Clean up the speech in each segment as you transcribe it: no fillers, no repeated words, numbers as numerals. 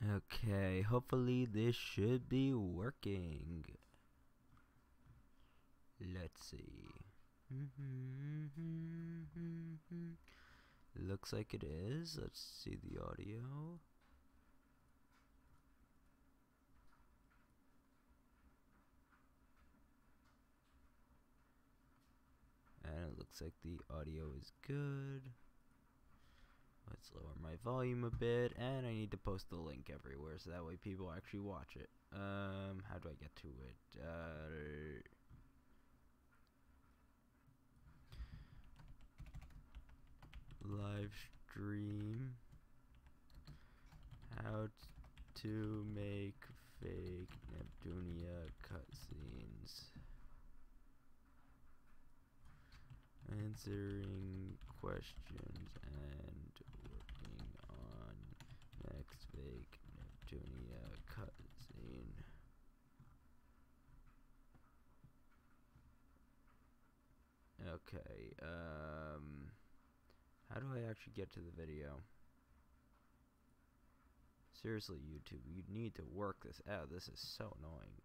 Okay, hopefully this should be working. Let's see. Looks like it is. Let's see the audio. And it looks like the audio is good. Let's lower my volume a bit, and I need to post the link everywhere so that way people actually watch it. How do I get to it? Live stream. How to make fake Neptunia cutscenes. Answering questions and working on next fake Neptunia cutscene. Okay, how do I actually get to the video? Seriously, YouTube, you need to work this out. This is so annoying.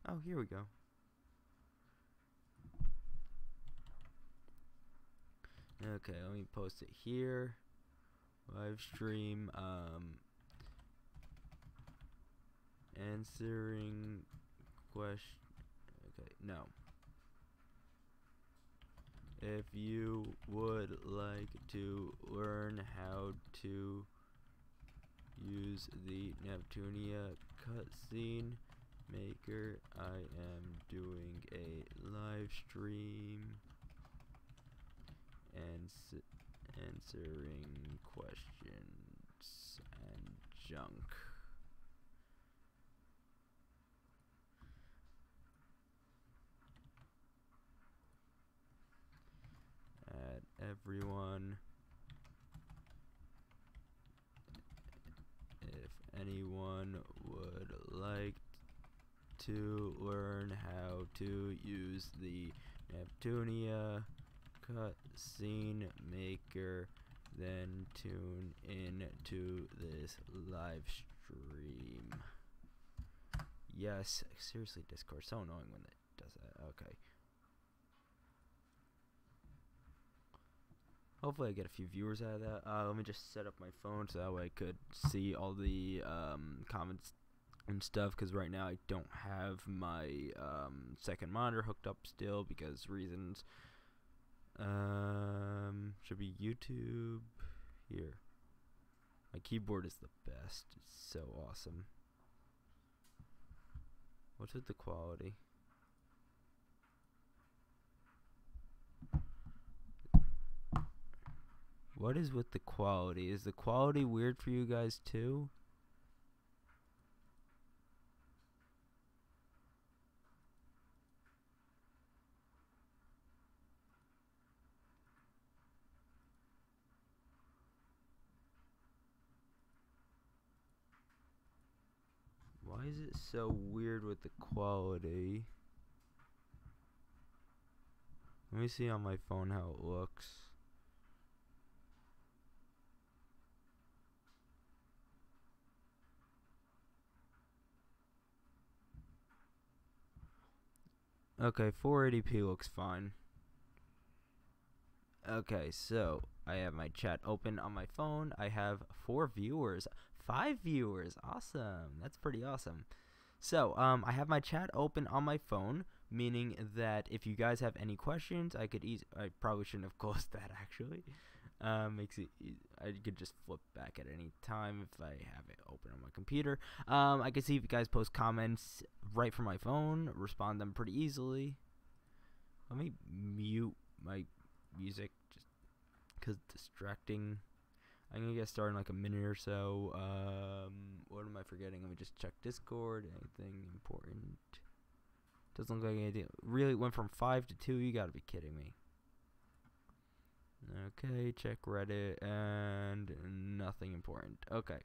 Oh, here we go. Okay, let me post it here. Live stream, answering question. Okay, no. If you would like to learn how to use the Neptunia cutscene maker, I am doing a live stream and answering questions and junk. Everyone, if anyone would like to learn how to use the Neptunia cutscene maker, then tune in to this live stream. Yes, seriously, Discord, so annoying when it does that. Okay. Hopefully I get a few viewers out of that. Let me just set up my phone so that way I could see all the comments and stuff, because right now I don't have my second monitor hooked up still because reasons. Should be YouTube here. My keyboard is the best. It's so awesome. What's with the quality? What is with the quality? Is the quality weird for you guys too? Why is it so weird with the quality? Let me see on my phone how it looks. Okay, 480p looks fine. Okay, so I have my chat open on my phone. I have 4 viewers, 5 viewers. Awesome. That's pretty awesome. So, I have my chat open on my phone, meaning that if you guys have any questions, I probably shouldn't have closed that actually. Makes it I could just flip back at any time if I have it open on my computer. I can see if you guys post comments right from my phone, respond them pretty easily. Let me mute my music just because it's distracting. I'm gonna get started in like a minute or so. What am I forgetting? Let me just check Discord. Anything important? Doesn't look like anything. Really went from 5 to 2. You gotta be kidding me. Okay, check Reddit and nothing important. Okay.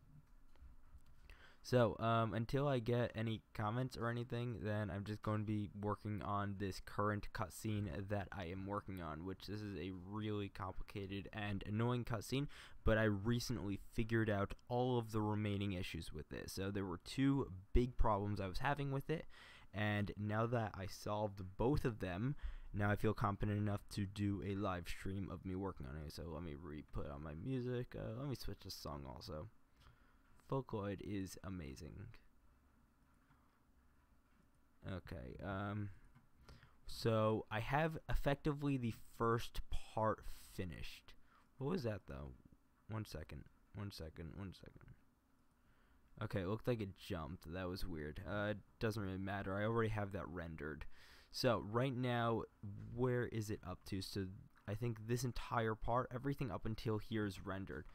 So until I get any comments or anything, then I'm just going to be working on this current cutscene that I am working on, which this is a really complicated and annoying cutscene, but I recently figured out all of the remaining issues with it. So there were two big problems I was having with it, and now that I solved both of them, now I feel competent enough to do a live stream of me working on it. So let me put on my music. Let me switch the song also. Vocaloid is amazing. Okay, so I have effectively the first part finished. What was that though? One second. Okay, it looked like it jumped. That was weird. It doesn't really matter. I already have that rendered. So right now, where is it up to? So I think this entire part, everything up until here is rendered.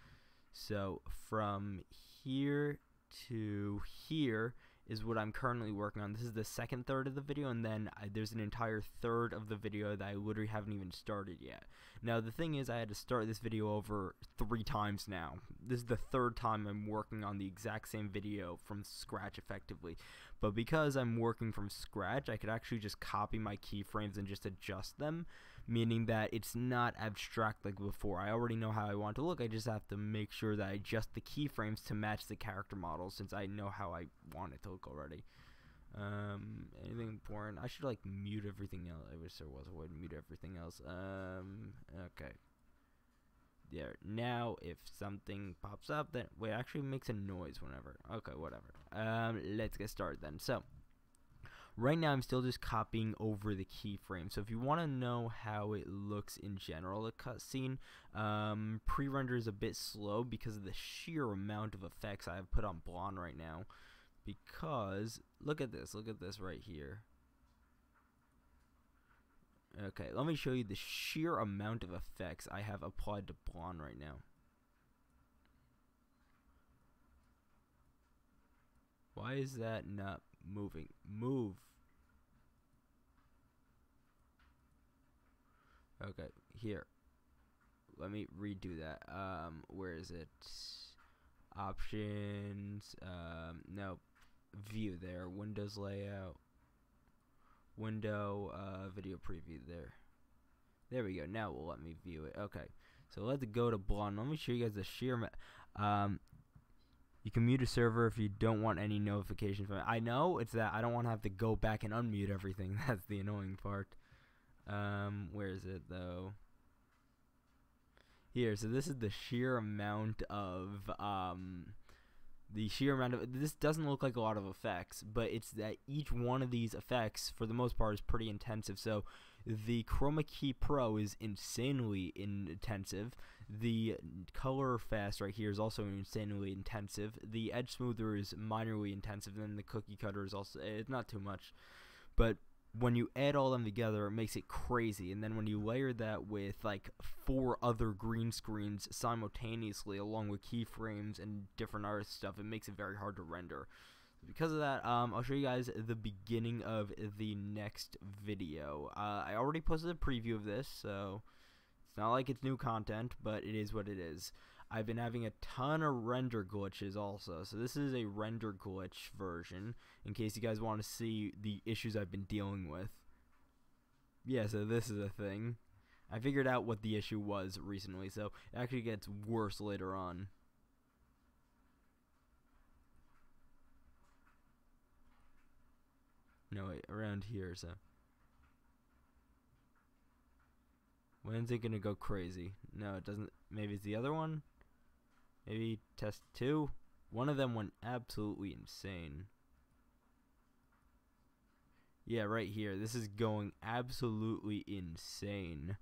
So from here to here is what I'm currently working on. This is the second third of the video, and then there's an entire third of the video that I literally haven't even started yet. Now the thing is, I had to start this video over 3 times now. This is the third time I'm working on the exact same video from scratch effectively. But because I'm working from scratch, I could actually just copy my keyframes and just adjust them, meaning that it's not abstract like before. I already know how I want to look. I just have to make sure that I adjust the keyframes to match the character model, since I know how I want it to look already. Anything important? I should like mute everything else. I wish there was a way to mute everything else. Okay. There. Now, if something pops up, then wait, it actually makes a noise whenever. Okay, whatever. Let's get started then. So, right now I'm still just copying over the keyframe. So if you want to know how it looks in general, the cutscene, pre-render is a bit slow because of the sheer amount of effects I have put on blonde right now. Because look at this right here. Okay, let me show you the sheer amount of effects I have applied to blonde right now. Why is that not moving? Move. Okay, here. Let me redo that. Where is it? Options. No. View there. Windows layout. Window. Video preview there. There we go. Now it will let me view it. Okay. So let's go to blonde. Let me show you guys the sheer. You can mute a server if you don't want any notification from it. I know it's that I don't want to have to go back and unmute everything. That's the annoying part. Where is it though? Here. So this is the sheer amount of this doesn't look like a lot of effects, but it's that each one of these effects for the most part is pretty intensive. So the Chroma Key Pro is insanely intensive. The color fast right here is also insanely intensive. The edge smoother is minorly intensive, and then the cookie cutter is also, it's not too much, but when you add all them together, it makes it crazy. And then when you layer that with like 4 other green screens simultaneously, along with keyframes and different art stuff, it makes it very hard to render. Because of that, I'll show you guys the beginning of the next video. I already posted a preview of this, so it's not like it's new content, but it is what it is. I've been having a ton of render glitches also, so this is a render glitch version, in case you guys want to see the issues I've been dealing with. Yeah, so this is a thing. I figured out what the issue was recently, so it actually gets worse later on. No, wait, around here, so. When's it gonna go crazy? No, it doesn't. Maybe it's the other one? Maybe test 2? One of them went absolutely insane. Yeah, right here. This is going absolutely insane.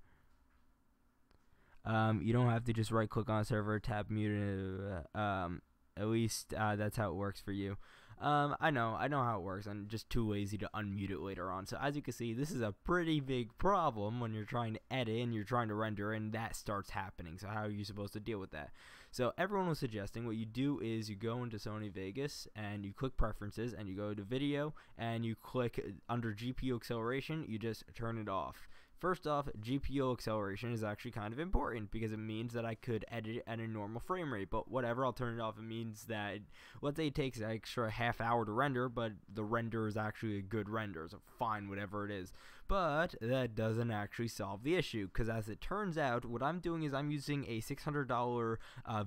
You don't have to just right click on a server, tap mute, at least that's how it works for you. I know how it works. I'm just too lazy to unmute it later on. So as you can see, this is a pretty big problem when you're trying to edit and you're trying to render and that starts happening. So how are you supposed to deal with that? So everyone was suggesting what you do is you go into Sony Vegas and you click preferences and you go to video and you click under GPU acceleration, you just turn it off. First off, GPU acceleration is actually kind of important because it means that I could edit at a normal frame rate, but whatever, I'll turn it off. It means that, let's say it takes an extra half hour to render, but the render is actually a good render, so fine, whatever it is. But that doesn't actually solve the issue, because as it turns out, what I'm doing is I'm using a $600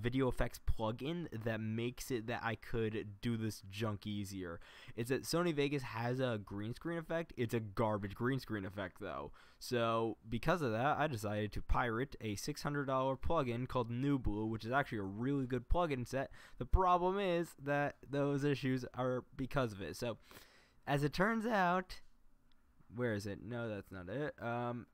video effects plugin that makes it that I could do this junk easier. It's that Sony Vegas has a green screen effect. It's a garbage green screen effect though. So because of that, I decided to pirate a $600 plugin called NewBlue, which is actually a really good plugin set. The problem is that those issues are because of it. So as it turns out, where is it? No, that's not it.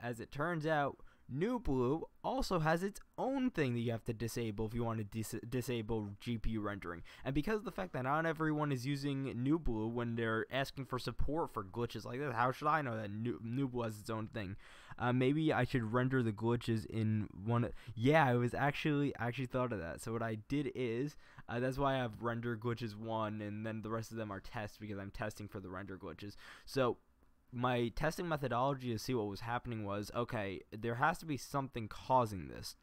As it turns out, NewBlue also has its own thing that you have to disable if you want to disable GPU rendering. And because of the fact that not everyone is using NewBlue when they're asking for support for glitches like this, how should I know that NewBlue has its own thing? Maybe I should render the glitches in one. Yeah, I was actually thought of that. So what I did is, that's why I have render glitches 1, and then the rest of them are tests because I'm testing for the render glitches. So my testing methodology to see what was happening was, okay, there has to be something causing this.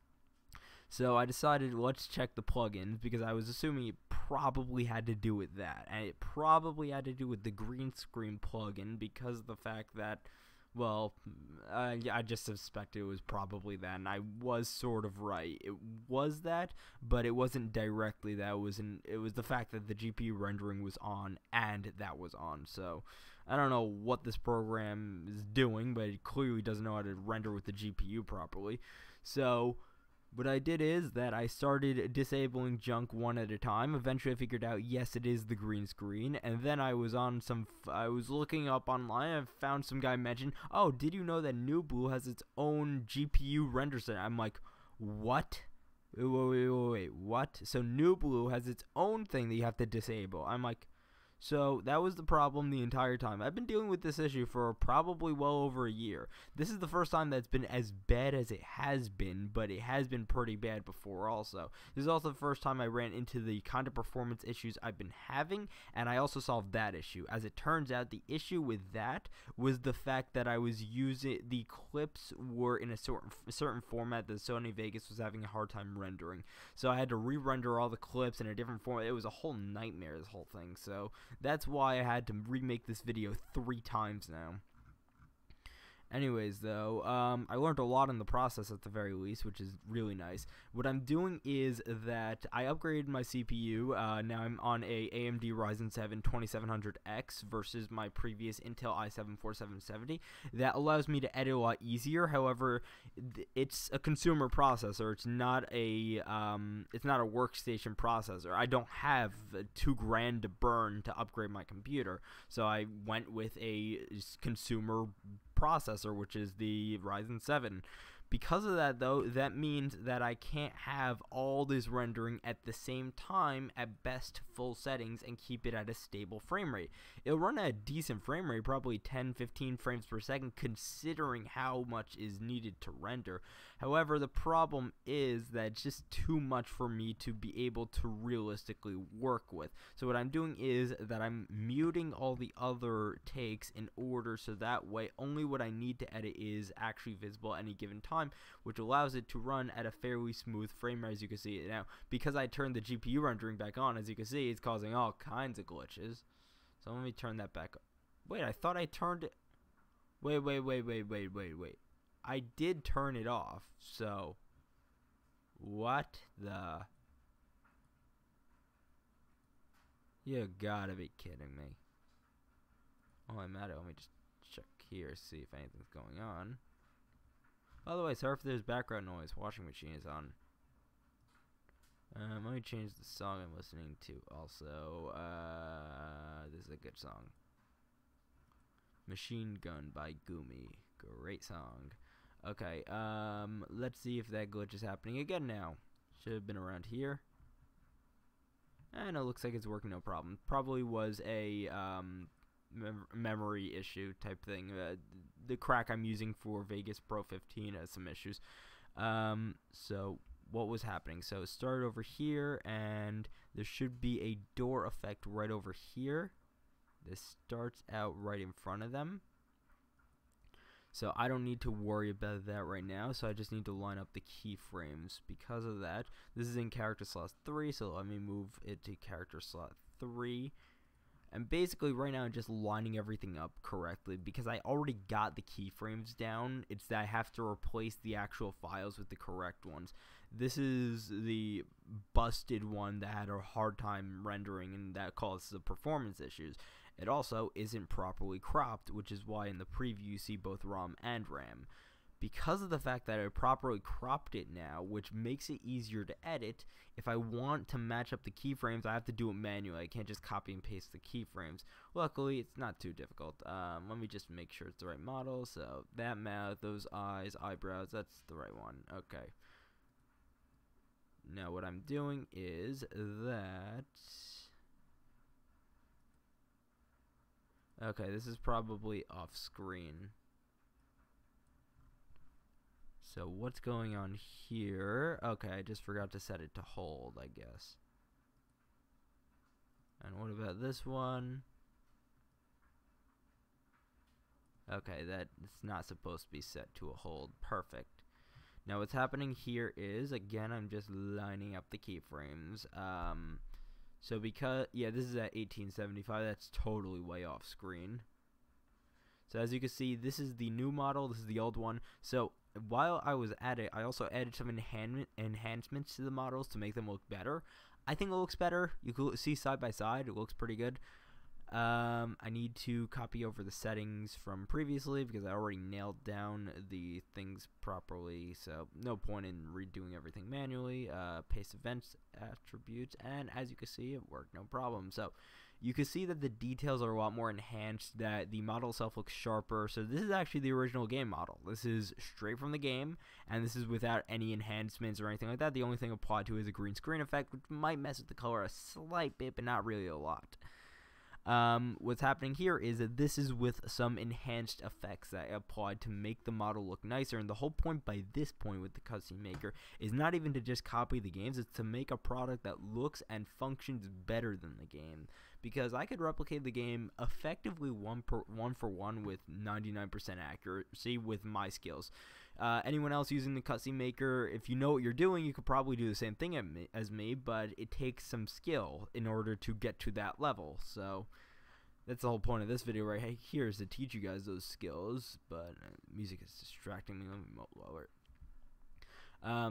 So I decided, let's check the plugins, because I was assuming it probably had to do with that. And it probably had to do with the green screen plugin, because of the fact that, well, I just suspected it was probably that, and I was sort of right. It was that, but it wasn't directly that. It was the fact that the GPU rendering was on, and that was on. So I don't know what this program is doing, but it clearly doesn't know how to render with the GPU properly. So what I did is that I started disabling junk one at a time. Eventually I figured out, yes, it is the green screen. And then I was looking up online and found some guy mention, oh, did you know that NewBlue has its own GPU render set? I'm like, what? Wait, what? So NewBlue has its own thing that you have to disable. I'm like, so that was the problem the entire time. I've been dealing with this issue for probably well over a year. This is the first time that's been as bad as it has been, but it has been pretty bad before also. This is also the first time I ran into the kind of performance issues I've been having, and I also solved that issue. As it turns out, the issue with that was the fact that I was using, the clips were in a certain format that Sony Vegas was having a hard time rendering. So I had to re-render all the clips in a different format. It was a whole nightmare, this whole thing. So that's why I had to remake this video 3 times now. Anyways, though, I learned a lot in the process at the very least, which is really nice. What I'm doing is that I upgraded my CPU. Now I'm on a AMD Ryzen 7 2700X versus my previous Intel i7 4770. That allows me to edit a lot easier. However, it's a consumer processor. It's not a workstation processor. I don't have $2,000 to burn to upgrade my computer, so I went with a consumer processor, which is the Ryzen 7. Because of that, though, that means that I can't have all this rendering at the same time at best full settings and keep it at a stable frame rate. It'll run at a decent frame rate, probably 10-15 frames per second, considering how much is needed to render. However, the problem is that it's just too much for me to be able to realistically work with. So what I'm doing is that I'm muting all the other takes in order so that way only what I need to edit is actually visible at any given time, which allows it to run at a fairly smooth frame rate, as you can see it now. Because I turned the GPU rendering back on, as you can see, it's causing all kinds of glitches. So let me turn that back up. Wait, I thought I turned it. Wait. I did turn it off, so what the? You gotta be kidding me. Oh, I'm at it. Let me just check here, see if anything's going on. By the way, sorry if there's background noise. Washing machine is on. Let me change the song I'm listening to also. This is a good song. Machine Gun by Gumi. Great song. Okay, let's see if that glitch is happening again now. Should have been around here. And it looks like it's working no problem. Probably was a memory issue type thing. The crack I'm using for Vegas Pro 15 has some issues. So what was happening? So it started over here, and there should be a door effect right over here. This starts out right in front of them. So I don't need to worry about that right now, so I just need to line up the keyframes. Because of that, this is in character slot 3, so let me move it to character slot 3. And basically right now I'm just lining everything up correctly because I already got the keyframes down. It's that I have to replace the actual files with the correct ones. This is the busted one that had a hard time rendering, and that causes the performance issues. It also isn't properly cropped, which is why in the preview you see both ROM and RAM. Because of the fact that I properly cropped it now, which makes it easier to edit, if I want to match up the keyframes, I have to do it manually. I can't just copy and paste the keyframes. Luckily, it's not too difficult. Let me just make sure it's the right model. So that mouth, those eyes, eyebrows, that's the right one. Okay. Now what I'm doing is that... Okay, this is probably off screen. So what's going on here? Okay, I just forgot to set it to hold, I guess. And what about this one? Okay, that's not supposed to be set to a hold. Perfect. Now what's happening here is, again, I'm just lining up the keyframes. So because, yeah, this is at 1875. That's totally way off screen. So as you can see, this is the new model. This is the old one. So while I was at it, I also added some enhancements to the models to make them look better. I think it looks better. You can see side by side. It looks pretty good. I need to copy over the settings from previously because I already nailed down the things properly, so no point in redoing everything manually. Paste events attributes, and as you can see, it worked no problem. So you can see that the details are a lot more enhanced, that the model itself looks sharper. So this is actually the original game model. This is straight from the game, and this is without any enhancements or anything like that. The only thing applied to it is a green screen effect, which might mess with the color a slight bit, but not really a lot. What's happening here is that this is with some enhanced effects that I applied to make the model look nicer, and the whole point by this point with the cutscene maker is not even to just copy the games, it's to make a product that looks and functions better than the game, because I could replicate the game effectively one for one with 99% accuracy with my skills. Anyone else using the cutscene maker, if you know what you're doing, you could probably do the same thing as me, but it takes some skill in order to get to that level. So that's the whole point of this video right here, is to teach you guys those skills. But music is distracting me. Let me lower it.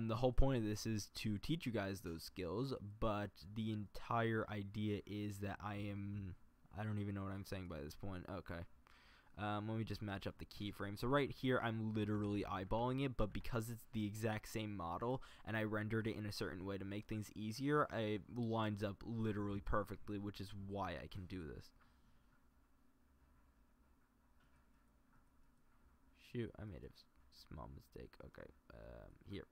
The whole point of this is to teach you guys those skills, but the entire idea is that I don't even know what I'm saying by this point. Okay. Let me just match up the keyframe. So right here, I'm literally eyeballing it, but because it's the exact same model and I rendered it in a certain way to make things easier, it lines up literally perfectly, which is why I can do this. Shoot, I made a small mistake. Okay, here.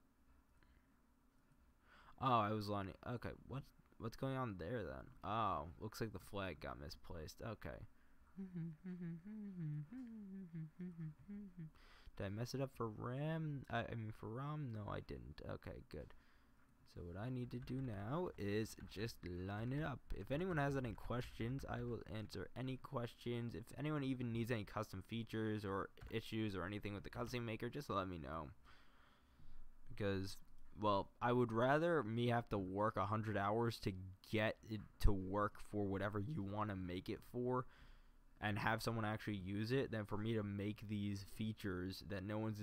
Oh, I was lining. Okay, what's going on there then? Oh, looks like the flag got misplaced. Okay. Did I mess it up for RAM? I mean for ROM? No, I didn't. Okay, good. So what I need to do now is just line it up. If anyone has any questions, I will answer any questions. If anyone even needs any custom features or issues or anything with the cutscene maker, just let me know. Because, well, I would rather me have to work 100 hours to get it to work for whatever you want to make it for, and have someone actually use it, than for me to make these features that no one's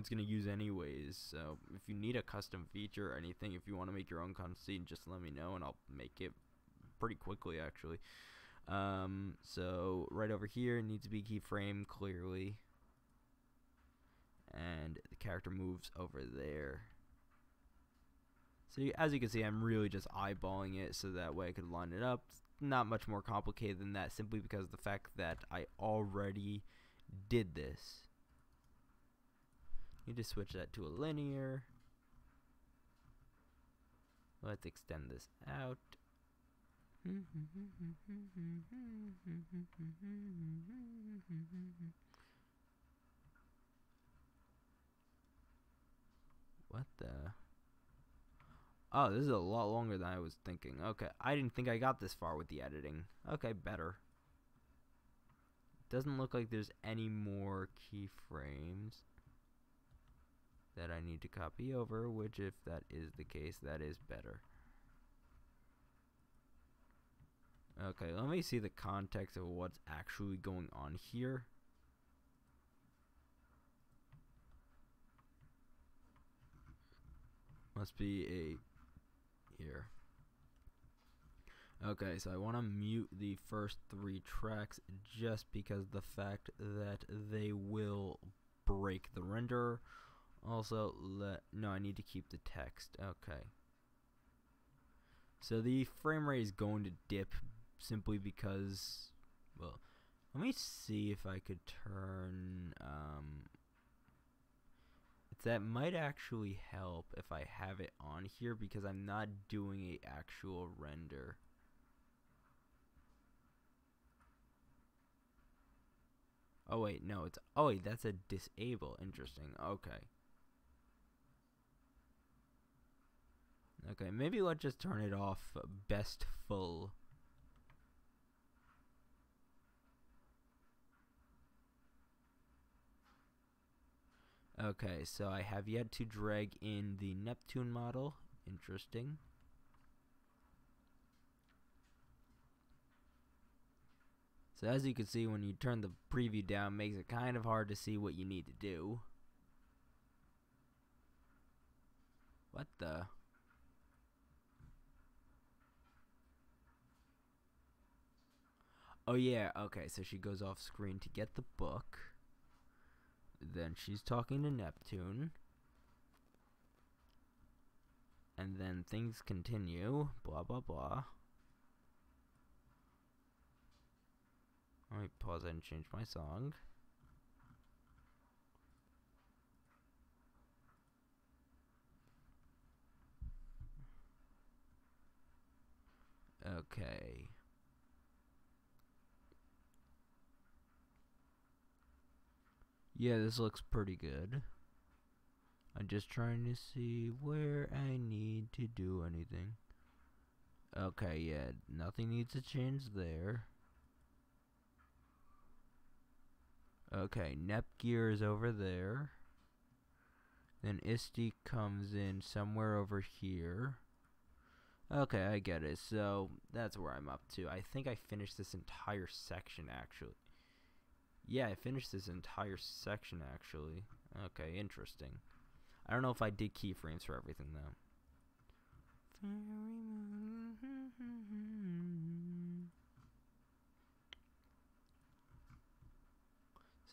gonna use anyways. So if you need a custom feature or anything, if you want to make your own cutscene, just let me know and I'll make it pretty quickly actually. So right over here needs to be keyframe clearly, and the character moves over there. So as you can see, I'm really just eyeballing it so that way I could line it up. Not much more complicated than that, simply because of the fact that I already did this. Need to switch that to a linear. Let's extend this out. What the? Oh, this is a lot longer than I was thinking. Okay, I didn't think I got this far with the editing. Okay, better. doesn't look like there's any more keyframes that I need to copy over, which if that is the case, that is better. Okay, let me see the context of what's actually going on here. Must be a here. Okay, so I want to mute the first 3 tracks just because the fact that they will break the renderer. Also, no, I need to keep the text. Okay. So the frame rate is going to dip simply because, well, let me see if I could turn, that might actually help if I have it on here because I'm not doing a actual render. Oh wait, no, it's, oh wait, that's a disable. Interesting. Okay. Okay, maybe let's just turn it off best full. Okay, so I have yet to drag in the Neptune model. Interesting. So as you can see, when you turn the preview down, it makes it kind of hard to see what you need to do. What the? Oh yeah, okay, so she goes off screen to get the book. Then she's talking to Neptune. And then things continue, blah blah blah. Let me pause and change my song. Okay. Yeah, this looks pretty good. I'm just trying to see where I need to do anything. Okay, yeah, nothing needs to change there. Okay, Nepgear is over there. Then Isti comes in somewhere over here. Okay, I get it. So that's where I'm up to. I think I finished this entire section actually. Yeah, I finished this entire section actually. Okay, interesting. I don't know if I did keyframes for everything though.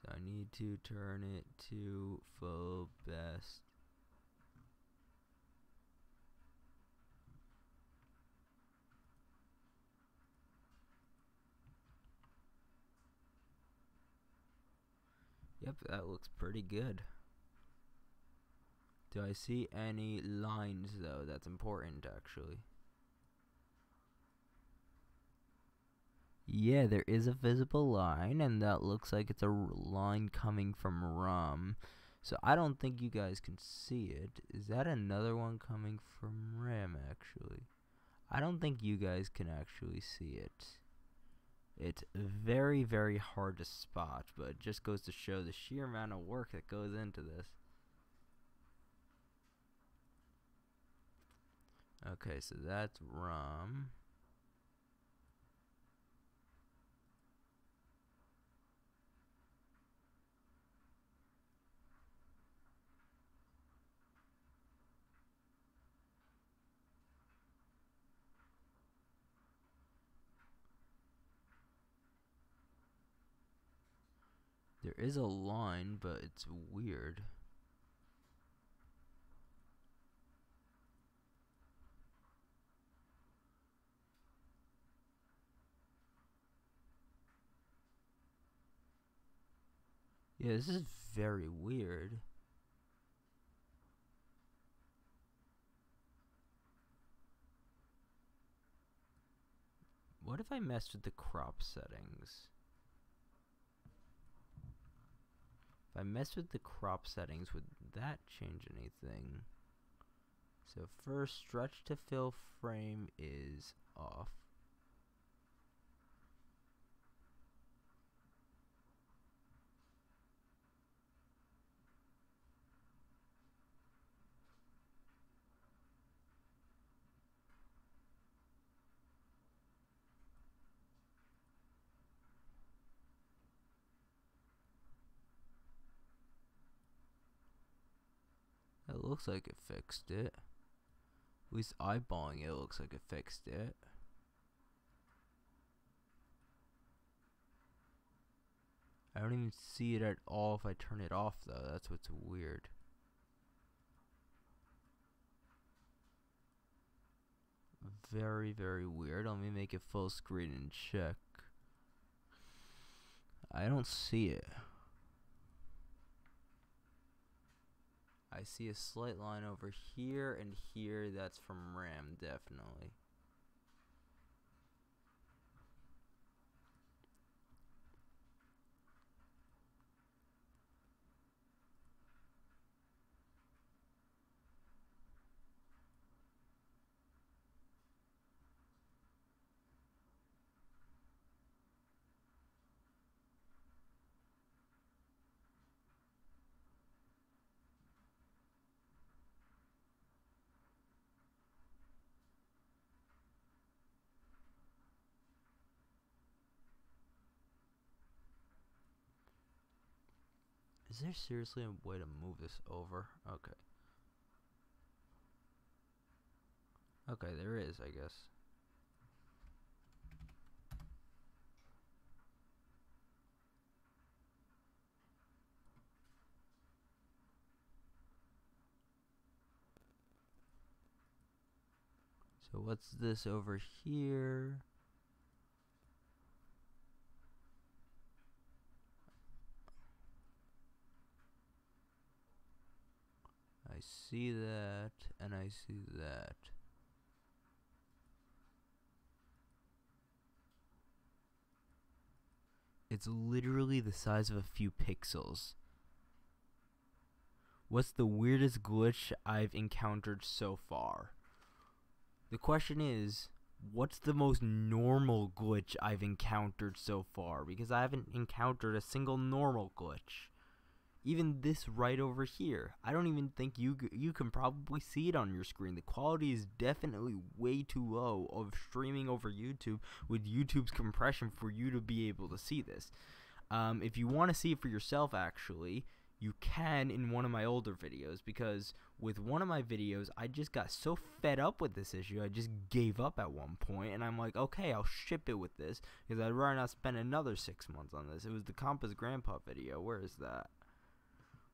So I need to turn it to full best. Yep, that looks pretty good. Do I see any lines though? That's important actually. Yeah, there is a visible line, and that looks like it's a line coming from ROM. So I don't think you guys can see it. Is that another one coming from RAM actually? I don't think you guys can actually see it. It's very, very hard to spot, but it just goes to show the sheer amount of work that goes into this. Okay, so that's ROM. There is a line, but it's weird. Yeah, this is very weird. What if I messed with the crop settings? If I mess with the crop settings, would that change anything? So first, stretch to fill frame is off. looks like it fixed it. At least eyeballing it looks like it fixed it. I don't even see it at all if I turn it off though. That's what's weird. Very, very weird. Let me make it full screen and check. I don't see it. I see a slight line over here and here. That's from RAM, definitely. Is there seriously a way to move this over? Okay. Okay, there is, I guess. So what's this over here? I see that, and I see that. It's literally the size of a few pixels. What's the weirdest glitch I've encountered so far? The question is, what's the most normal glitch I've encountered so far? Because I haven't encountered a single normal glitch. Even this right over here, I don't even think you can probably see it on your screen. The quality is definitely way too low of streaming over YouTube with YouTube's compression for you to be able to see this. If you want to see it for yourself, actually, you can in one of my older videos, because with one of my videos, I just got so fed up with this issue, I just gave up at one point, and I'm like, okay, I'll ship it with this, because I'd rather not spend another 6 months on this. It was the Compass Grandpa video. Where is that?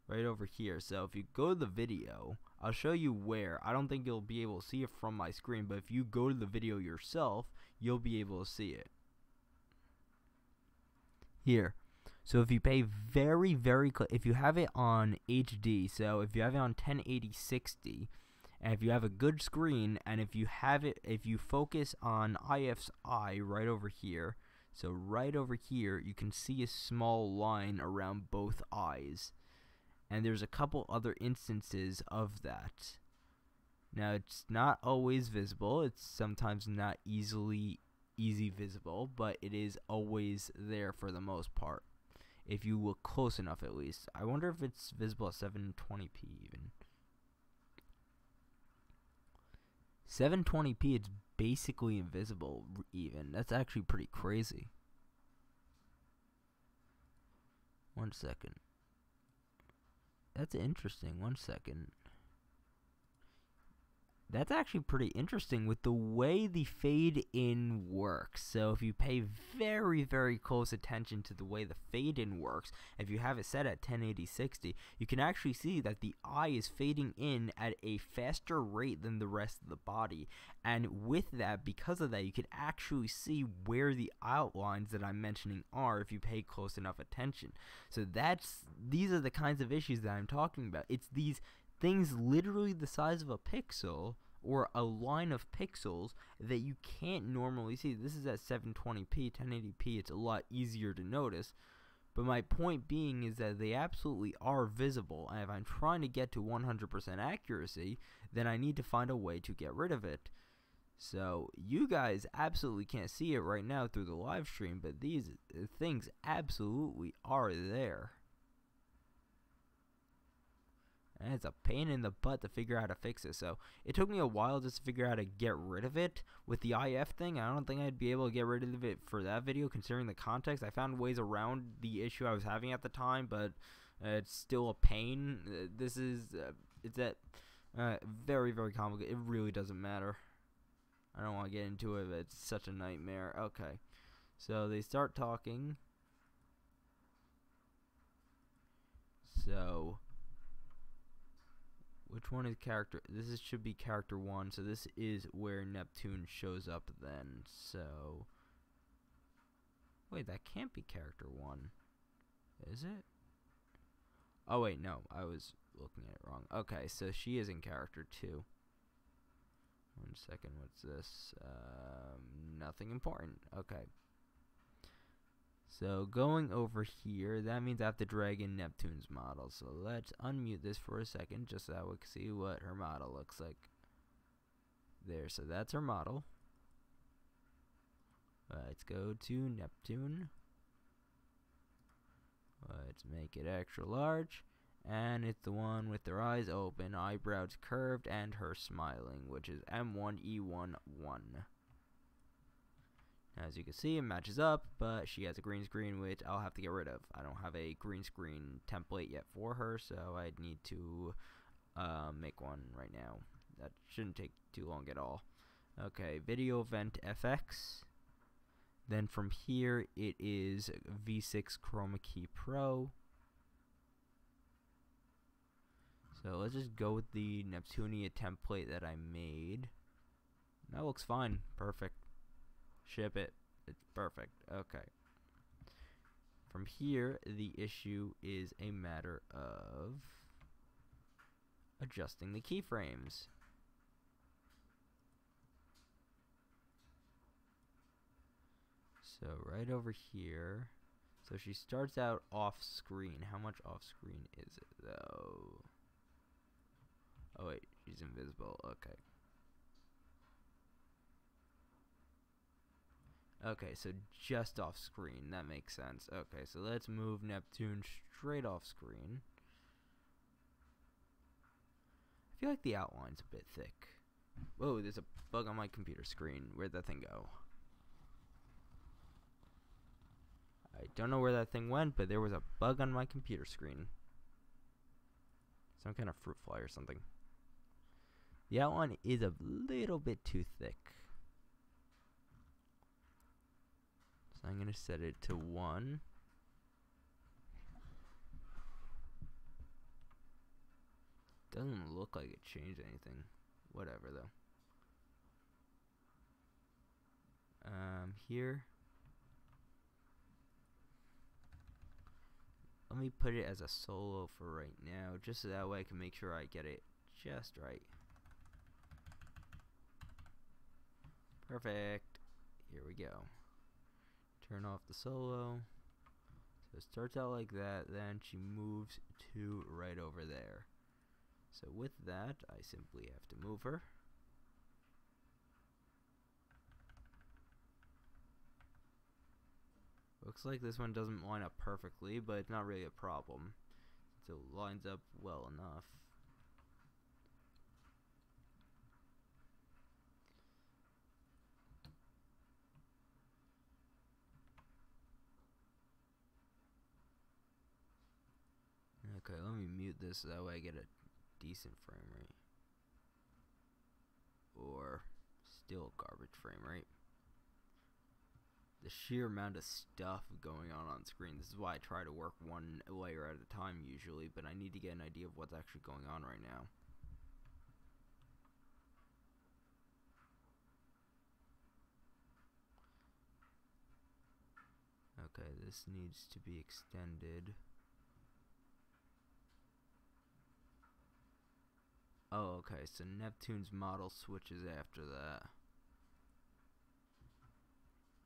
Right over here. So if you go to the video, I'll show you where. I don't think you'll be able to see it from my screen, but if you go to the video yourself, you'll be able to see it. Here. So if you pay very, very close, if you have it on HD, so if you have it on 1080/60, and if you have a good screen, and if you have it, if you focus on IF's eye right over here, so right over here, you can see a small line around both eyes. And there's a couple other instances of that. Now, it's not always visible. It's sometimes not easy visible, but it is always there for the most part, if you look close enough at least. I wonder if it's visible at 720p even. 720p, it's basically invisible even. That's actually pretty crazy. 1 second. That's interesting. 1 second. That's actually pretty interesting with the way the fade in works. So if you pay very, very close attention to the way the fade in works, if you have it set at 1080/60, you can actually see that the eye is fading in at a faster rate than the rest of the body. And with that, because of that, you can actually see where the outlines that I'm mentioning are if you pay close enough attention. So these are the kinds of issues that I'm talking about. It's these things literally the size of a pixel or a line of pixels that you can't normally see. This is at 720p, 1080p, it's a lot easier to notice. But my point being is that they absolutely are visible, and if I'm trying to get to 100% accuracy, then I need to find a way to get rid of it. So you guys absolutely can't see it right now through the live stream, but these things absolutely are there. And it's a pain in the butt to figure out how to fix it. So it took me a while just to figure out how to get rid of it. With the IF thing, I don't think I'd be able to get rid of it for that video, considering the context. I found ways around the issue I was having at the time, but it's still a pain. This is it's that very, very complicated. It really doesn't matter. I don't want to get into it, but it's such a nightmare. Okay, so they start talking. So, which one is character? Should be character 1. So this is where Neptune shows up then. So, wait, that can't be character 1, is it? Oh wait, no, I was looking at it wrong. Okay, so she is in character 2. 1 second, what's this? Nothing important. Okay. So going over here, that means I have to drag in Neptune's model. So let's unmute this for a second, just so that we can see what her model looks like. There, so that's her model. Let's go to Neptune. Let's make it extra large. And it's the one with their eyes open, eyebrows curved, and her smiling, which is M1E11. As you can see, it matches up, but she has a green screen, which I'll have to get rid of. I don't have a green screen template yet for her, so I need to make one right now. That shouldn't take too long at all. Okay, video event FX. Then from here, it is V6 Chroma Key Pro. So let's just go with the Neptunia template that I made. That looks fine. Perfect. Ship it. It's perfect. Okay. From here, the issue is a matter of adjusting the keyframes. So right over here. So she starts out off screen. How much off screen is it though? Oh wait, she's invisible. Okay. Okay, so just off screen. That makes sense. Okay, so let's move Neptune straight off screen. I feel like the outline's a bit thick. Whoa, there's a bug on my computer screen. Where'd that thing go? I don't know where that thing went, but there was a bug on my computer screen. Some kind of fruit fly or something. The outline is a little bit too thick. So I'm going to set it to 1. Doesn't look like it changed anything. Whatever though. Here. Let me put it as a solo for right now, just so that way I can make sure I get it just right. Perfect. Here we go. Turn off the solo. So it starts out like that, then she moves to right over there. So with that, I simply have to move her. Looks like this one doesn't line up perfectly, but it's not really a problem. So it lines up well enough. Okay, let me mute this so that way I get a decent frame rate. Or still garbage frame rate. The sheer amount of stuff going on screen. This is why I try to work one layer at a time usually, but I need to get an idea of what's actually going on right now. Okay, this needs to be extended. Oh, okay, so Neptune's model switches after that.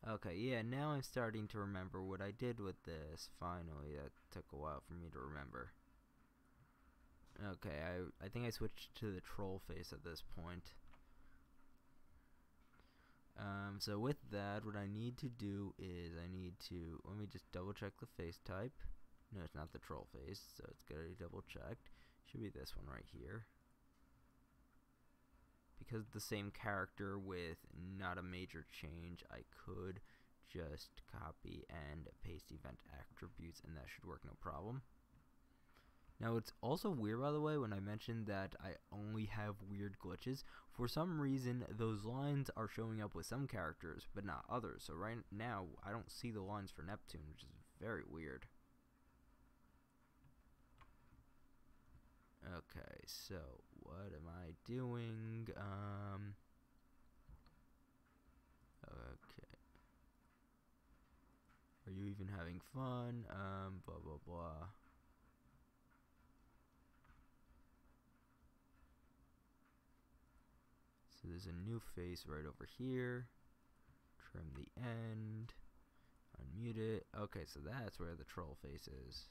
Okay, yeah, now I'm starting to remember what I did with this. Finally, that took a while for me to remember. Okay, I think I switched to the troll face at this point. So with that, what I need to do is let me just double check the face type. No, it's not the troll face, so it's gotta be double checked. Should be this one right here. Because the same character with not a major change, I could just copy and paste event attributes, and that should work no problem. Now, it's also weird, by the way, when I mentioned that I only have weird glitches. For some reason, those lines are showing up with some characters, but not others. So right now, I don't see the lines for Neptune, which is very weird. Okay, so what am I doing? Okay. Are you even having fun? Blah, blah, blah. So there's a new face right over here. Trim the end. Unmute it. Okay, so that's where the troll face is.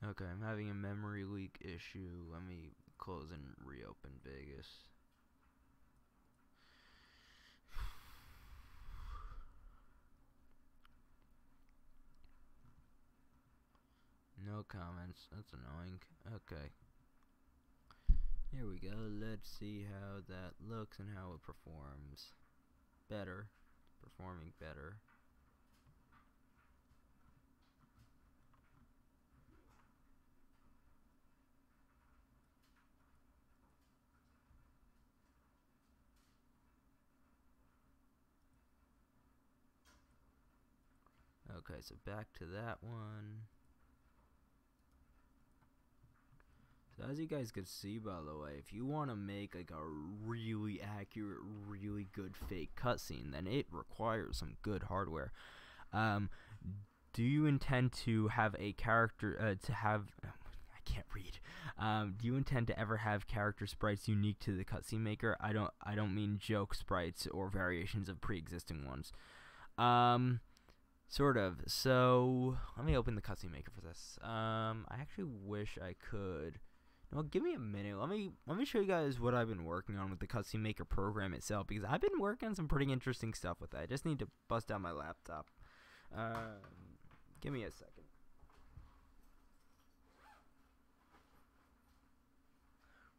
Okay, I'm having a memory leak issue. Let me close and reopen Vegas. No comments. That's annoying. Okay. Here we go. Let's see how that looks and how it performs. Better. Performing better. Okay, so back to that one. So as you guys could see, by the way, if you want to make like a really accurate, really good fake cutscene, then it requires some good hardware. Do you intend to have a character I can't read. Do you intend to ever have character sprites unique to the cutscene maker? I don't mean joke sprites or variations of pre-existing ones. Sort of. So let me open the cutscene maker for this. I actually wish I could. No, give me a minute. Let me show you guys what I've been working on with the cutscene maker program itself, because I've been working on some pretty interesting stuff with that. I just need to bust out my laptop. Give me a second.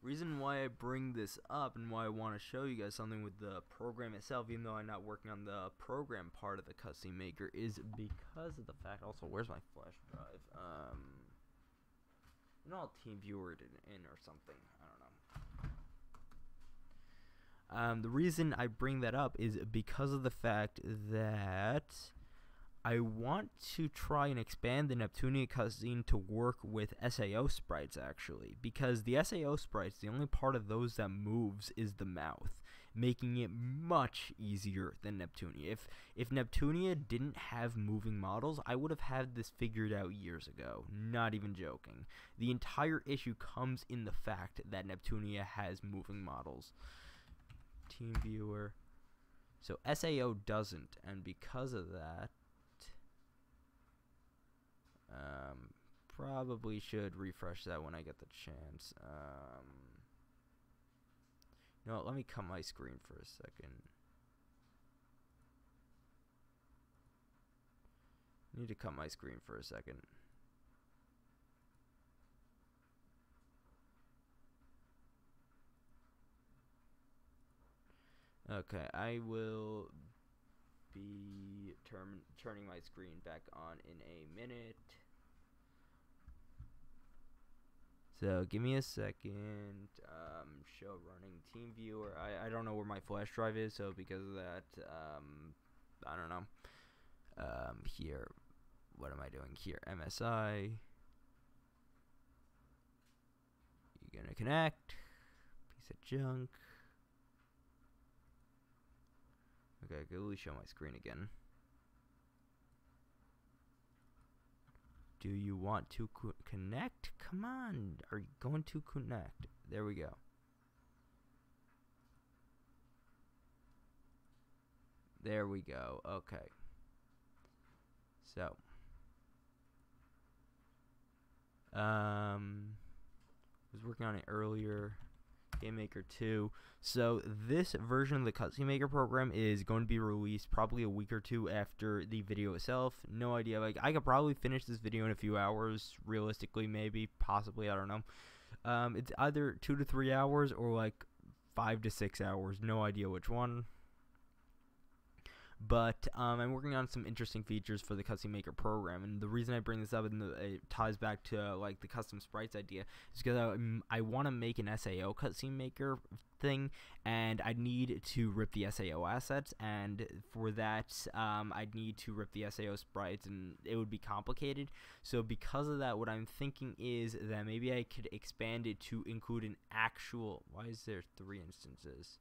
Reason why I bring this up and why I want to show you guys something with the program itself, even though I'm not working on the program part of the cutscene maker, is because of the fact. Also, where's my flash drive? I'll team viewer it in or something. I don't know. The reason I bring that up is because of the fact that I want to try and expand the Neptunia cutscene to work with SAO sprites, actually, because the SAO sprites, the only part of those that moves is the mouth, making it much easier than Neptunia. If Neptunia didn't have moving models, I would have had this figured out years ago. Not even joking. The entire issue comes in the fact that Neptunia has moving models. Team viewer. So SAO doesn't, and because of that, probably should refresh that when I get the chance. You know what, let me cut my screen for a second. I need to cut my screen for a second. Okay, I will be turning my screen back on in a minute. So give me a second. Show running team viewer. I don't know where my flash drive is, so because of that, I don't know. Here, what am I doing here? MSI. You're gonna connect. Piece of junk. Okay, I can really show my screen again. Do you want to connect? Come on. Are you going to connect? There we go. There we go. Okay. So. Was working on it earlier. Game Maker 2. So this version of the cutscene maker program is going to be released probably a week or two after the video itself. No idea. Like, I could probably finish this video in a few hours, realistically, maybe, possibly, I don't know. It's either 2 to 3 hours or like 5 to 6 hours. No idea which one. But I'm working on some interesting features for the cutscene maker program, and the reason I bring this up and it ties back to like the custom sprites idea is because I want to make an SAO cutscene maker thing, and I need to rip the SAO assets, and for that I'd need to rip the SAO sprites, and it would be complicated. So because of that, what I'm thinking is that maybe I could expand it to include an actual. Why is there 3 instances?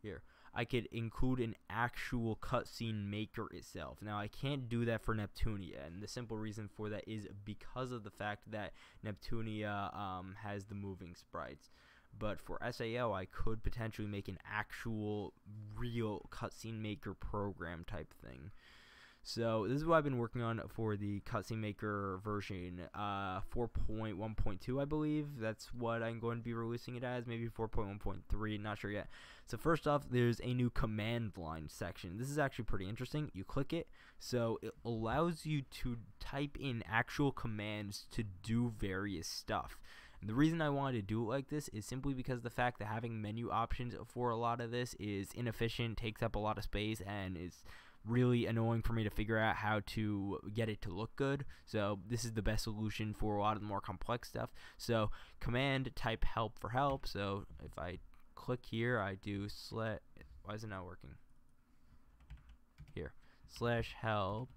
Here, I could include an actual cutscene maker itself. Now, I can't do that for Neptunia, and the simple reason for that is because of the fact that Neptunia has the moving sprites. But for SAO, I could potentially make an actual, real cutscene maker program type thing. So this is what I've been working on for the cutscene maker version 4.1.2, I believe. That's what I'm going to be releasing it as, maybe 4.1.3, not sure yet. So first off, there's a new command line section. This is actually pretty interesting. You click it, so it allows you to type in actual commands to do various stuff. And the reason I wanted to do it like this is simply because the fact that having menu options for a lot of this is inefficient, takes up a lot of space, and is really annoying for me to figure out how to get it to look good. So this is the best solution for a lot of the more complex stuff. So command type help for help. So if I click here, I do why is it not working? Here, /help.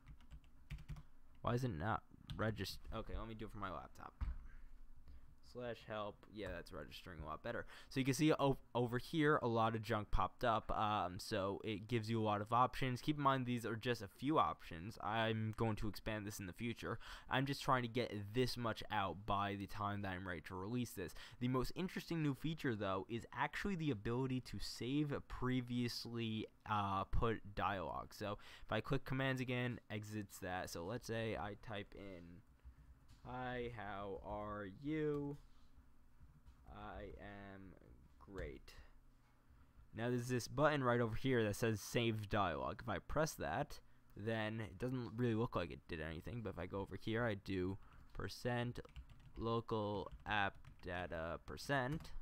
Why is it not register? Okay, let me do it for my laptop. /help. Yeah, that's registering a lot better. So you can see over here a lot of junk popped up, so it gives you a lot of options. Keep in mind these are just a few options. I'm going to expand this in the future. I'm just trying to get this much out by the time that I'm ready to release this. The most interesting new feature though is actually the ability to save previously put dialogue. So if I click commands again, exits that. So let's say I type in, "Hi, how are you? I am great." Now there's this button right over here that says save dialogue. If I press that, then it doesn't really look like it did anything, but if I go over here, I do %local app data %,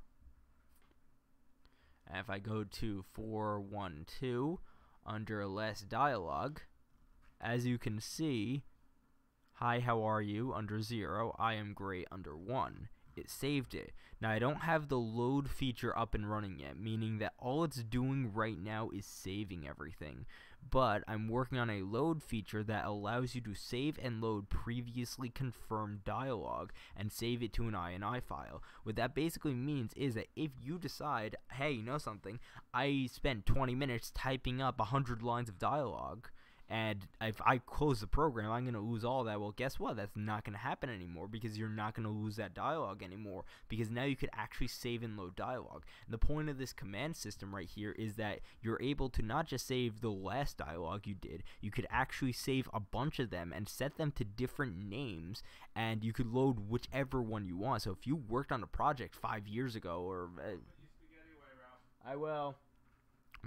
and if I go to 412 under less dialogue, as you can see, "Hi, how are you?" under 0, "I am great" under 1. It saved it. Now I don't have the load feature up and running yet, meaning that all it's doing right now is saving everything. But I'm working on a load feature that allows you to save and load previously confirmed dialogue and save it to an INI file. What that basically means is that if you decide, hey, you know something, I spent 20 minutes typing up 100 lines of dialogue, and if I close the program, I'm going to lose all that. Well, guess what? That's not going to happen anymore, because you're not going to lose that dialogue anymore, because now you could actually save and load dialogue. And the point of this command system right here is that you're able to not just save the last dialogue you did, you could actually save a bunch of them and set them to different names, and you could load whichever one you want. So if you worked on a project 5 years ago, or I will.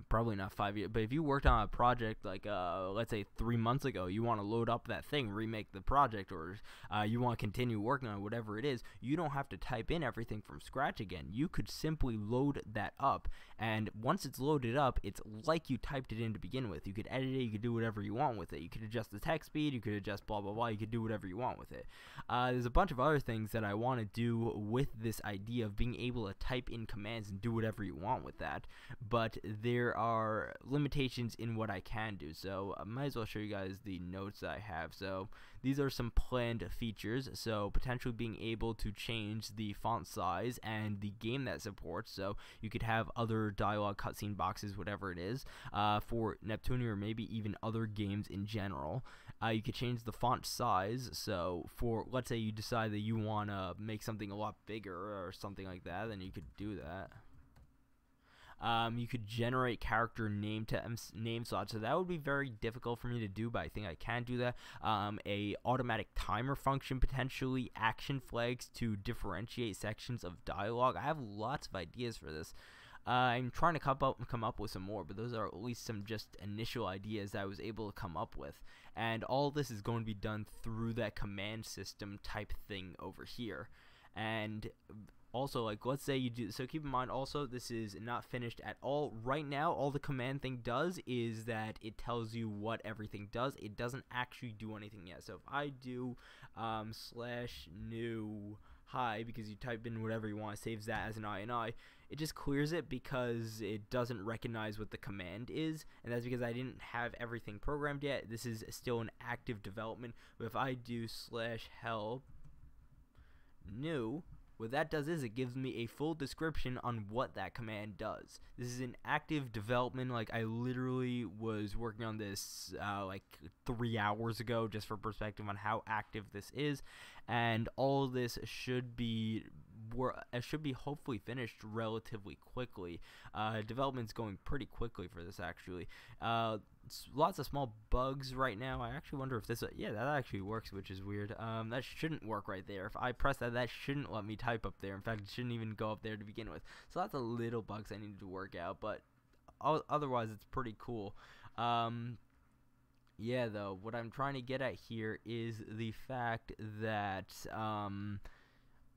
Probably not 5 years, but if you worked on a project like let's say 3 months ago, you want to load up that thing, remake the project, or you want to continue working on whatever it is, you don't have to type in everything from scratch again. You could simply load that up, and once it's loaded up, it's like you typed it in to begin with. You could edit it, you could do whatever you want with it. You could adjust the text speed, you could adjust blah blah blah, you could do whatever you want with it. There's a bunch of other things that I want to do with this idea of being able to type in commands and do whatever you want with that, but there are limitations in what I can do, so I might as well show you guys the notes I have. So these are some planned features, so potentially being able to change the font size and the game that supports, so you could have other dialogue cutscene boxes, whatever it is, for Neptunia or maybe even other games in general. You could change the font size, so for, let's say you decide that you want to make something a lot bigger or something like that, then you could do that. You could generate character name slots, so that would be very difficult for me to do, but I think I can do that. A automatic timer function, potentially action flags to differentiate sections of dialogue. I have lots of ideas for this. I'm trying to come up with some more, but those are at least some just initial ideas that I was able to come up with. And all this is going to be done through that command system type thing over here. And also, like, let's say you do, so keep in mind also, this is not finished at all. Right now, all the command thing does is that it tells you what everything does. It doesn't actually do anything yet. So if I do /new hi, because you type in whatever you want, it saves that as an INI, it just clears it because it doesn't recognize what the command is, and that's because I didn't have everything programmed yet. This is still in active development. But if I do /help new, what that does is it gives me a full description on what that command does. This is in active development. Like, I literally was working on this like 3 hours ago, just for perspective on how active this is, and all of this should be hopefully finished relatively quickly. Development's going pretty quickly for this, actually. Lots of small bugs right now. I actually wonder if this, yeah, that actually works, which is weird. That shouldn't work right there. If I press that, that shouldn't let me type up there. In fact, it shouldn't even go up there to begin with. So lots of little bugs I need to work out, but otherwise it's pretty cool. Yeah, though, what I'm trying to get at here is the fact that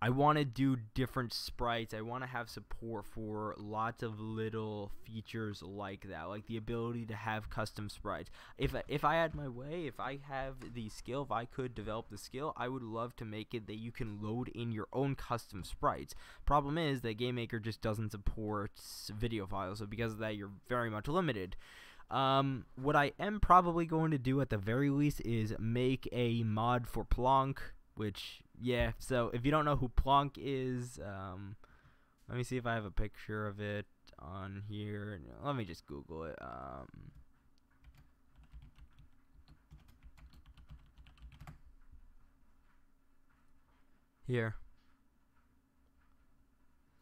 I want to do different sprites. I want to have support for lots of little features like that, like the ability to have custom sprites. If I had my way, if I have the skill, if I could develop the skill, I would love to make it that you can load in your own custom sprites. Problem is that GameMaker just doesn't support video files, so because of that, you're very much limited. What I am probably going to do at the very least is make a mod for Plonk. Which, yeah, so if you don't know who Plonk is, let me see if I have a picture of it on here. Let me just Google it. Here.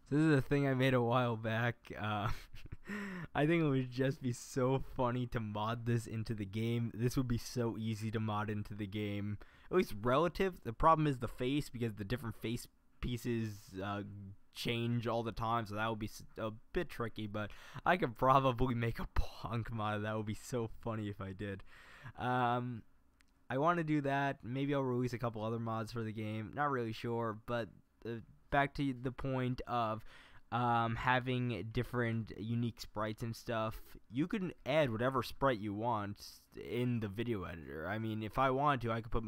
So this is a thing I made a while back. I think it would just be so funny to mod this into the game. This would be so easy to mod into the game. At least relative. The problem is the face, because the different face pieces change all the time, so that would be a bit tricky, but I could probably make a Plonk mod. That would be so funny if I did. I want to do that. Maybe I'll release a couple other mods for the game. Not really sure, but back to the point of having different unique sprites and stuff. You can add whatever sprite you want in the video editor. I mean, if I wanted to, I could put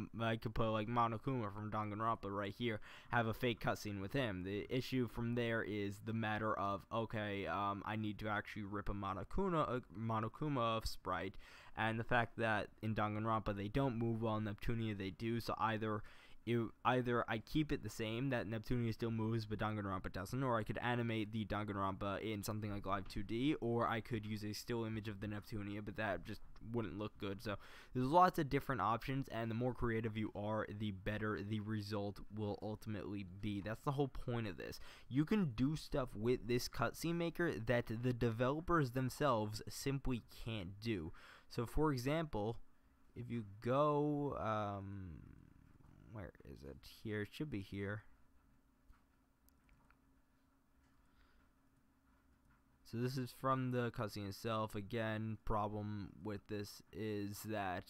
like Monokuma from Danganronpa right here, have a fake cutscene with him. The issue from there is the matter of, okay, I need to actually rip a Monokuma sprite, and the fact that in Danganronpa they don't move while in Neptunia they do, so either I keep it the same, that Neptunia still moves but Danganronpa doesn't, or I could animate the Danganronpa in something like Live 2D, or I could use a still image of the Neptunia, but that just wouldn't look good. So there's lots of different options, and the more creative you are, the better the result will ultimately be. That's the whole point of this. You can do stuff with this cutscene maker that the developers themselves simply can't do. So for example, if you go where is it? Here. It should be here. So this is from the cutscene itself. Again, problem with this is that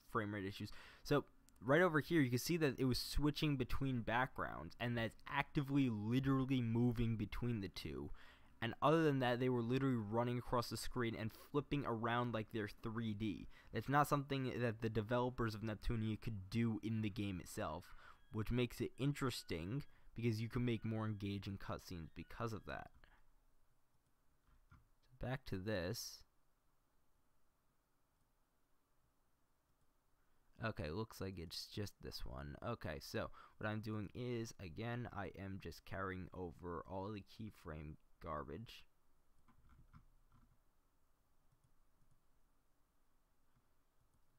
frame rate issues. So right over here, you can see that it was switching between backgrounds, and that's actively, literally moving between the two. And other than that, they were literally running across the screen and flipping around like they're 3D. That's not something that the developers of Neptunia could do in the game itself, which makes it interesting because you can make more engaging cutscenes because of that. So back to this. Okay, looks like it's just this one. Okay, so what I'm doing is, again, I am just carrying over all the keyframe garbage.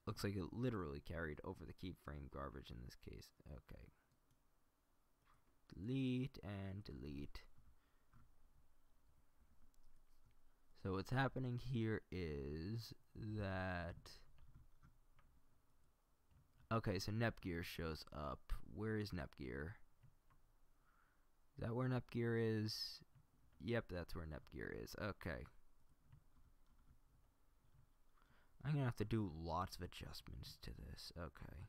Looks like it literally carried over the keyframe garbage in this case. Okay. Delete and delete. So what's happening here is that... Okay, so Nepgear shows up. Where is Nepgear? Is that where Nepgear is? Yep, that's where Nepgear is. Okay. I'm gonna have to do lots of adjustments to this. Okay.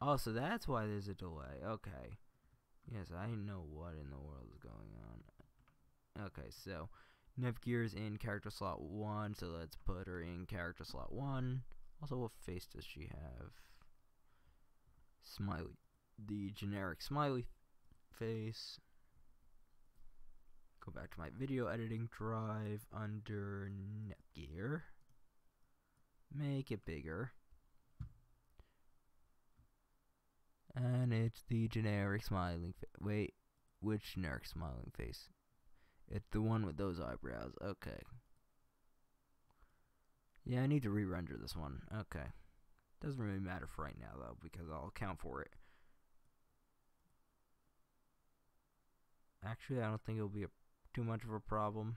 Oh, so that's why there's a delay. Okay. Yes, I know what in the world is going on. Okay, so Nepgear is in character slot 1, so let's put her in character slot 1. Also, what face does she have? Smiley. The generic smiley face. Go back to my video editing drive under Nepgear. Make it bigger. And it's the generic smiling face. Wait, which generic smiling face? It's the one with those eyebrows. Okay. Yeah, I need to re-render this one. Okay. Doesn't really matter for right now, though, because I'll account for it. Actually, I don't think it'll be too much of a problem.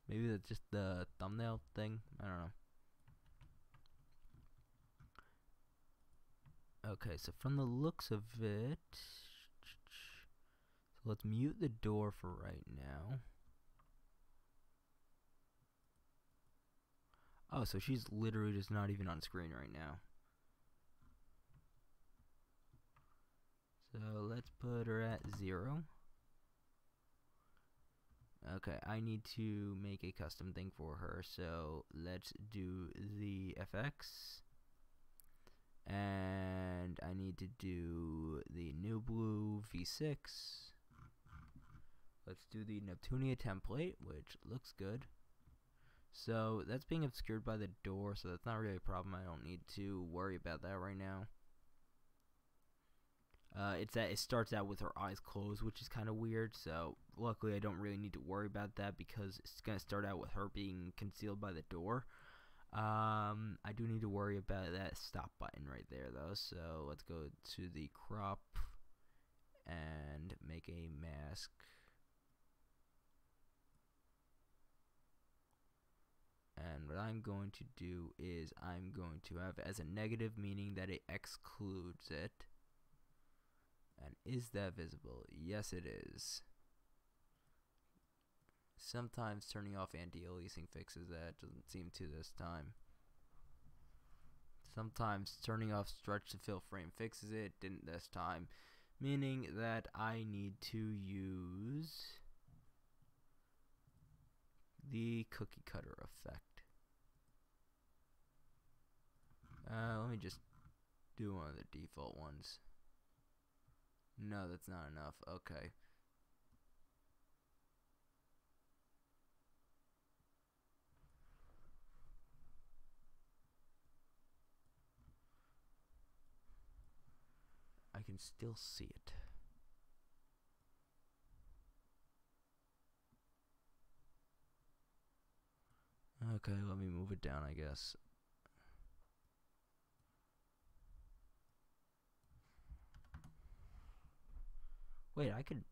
Maybe that's just the thumbnail thing. I don't know. Okay, so from the looks of it, so let's mute the door for right now. Oh, so she's literally just not even on screen right now. So let's put her at 0. Okay, I need to make a custom thing for her, so let's do the FX. And I need to do the new blue V6. Let's do the Neptunia template, which looks good. So that's being obscured by the door, so that's not really a problem. I don't need to worry about that right now. It starts out with her eyes closed, which is kind of weird. So luckily, I don't really need to worry about that because it's gonna start out with her being concealed by the door. I do need to worry about that stop button right there, though. So let's go to the crop and make a mask. And what I'm going to do is I'm going to have it as a negative, meaning that it excludes it. And is that visible? Yes, it is. Sometimes turning off anti-aliasing fixes that. Doesn't seem to this time. Sometimes turning off stretch to fill frame fixes it. Didn't this time. Meaning that I need to use the cookie cutter effect. Let me just do one of the default ones. No, that's not enough. Okay. I can still see it. Okay, let me move it down, I guess. Wait, I could...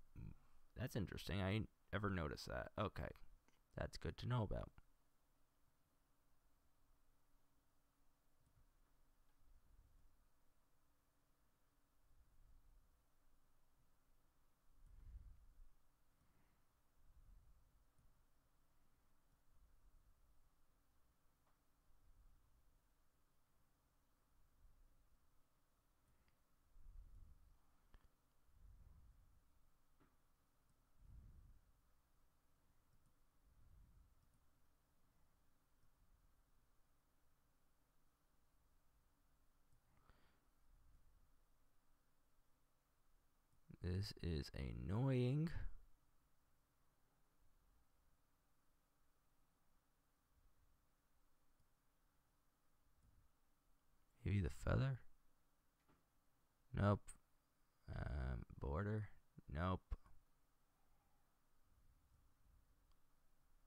That's interesting. I ain't ever noticed that. Okay. That's good to know about. This is annoying. Maybe the feather? Nope. Border? Nope.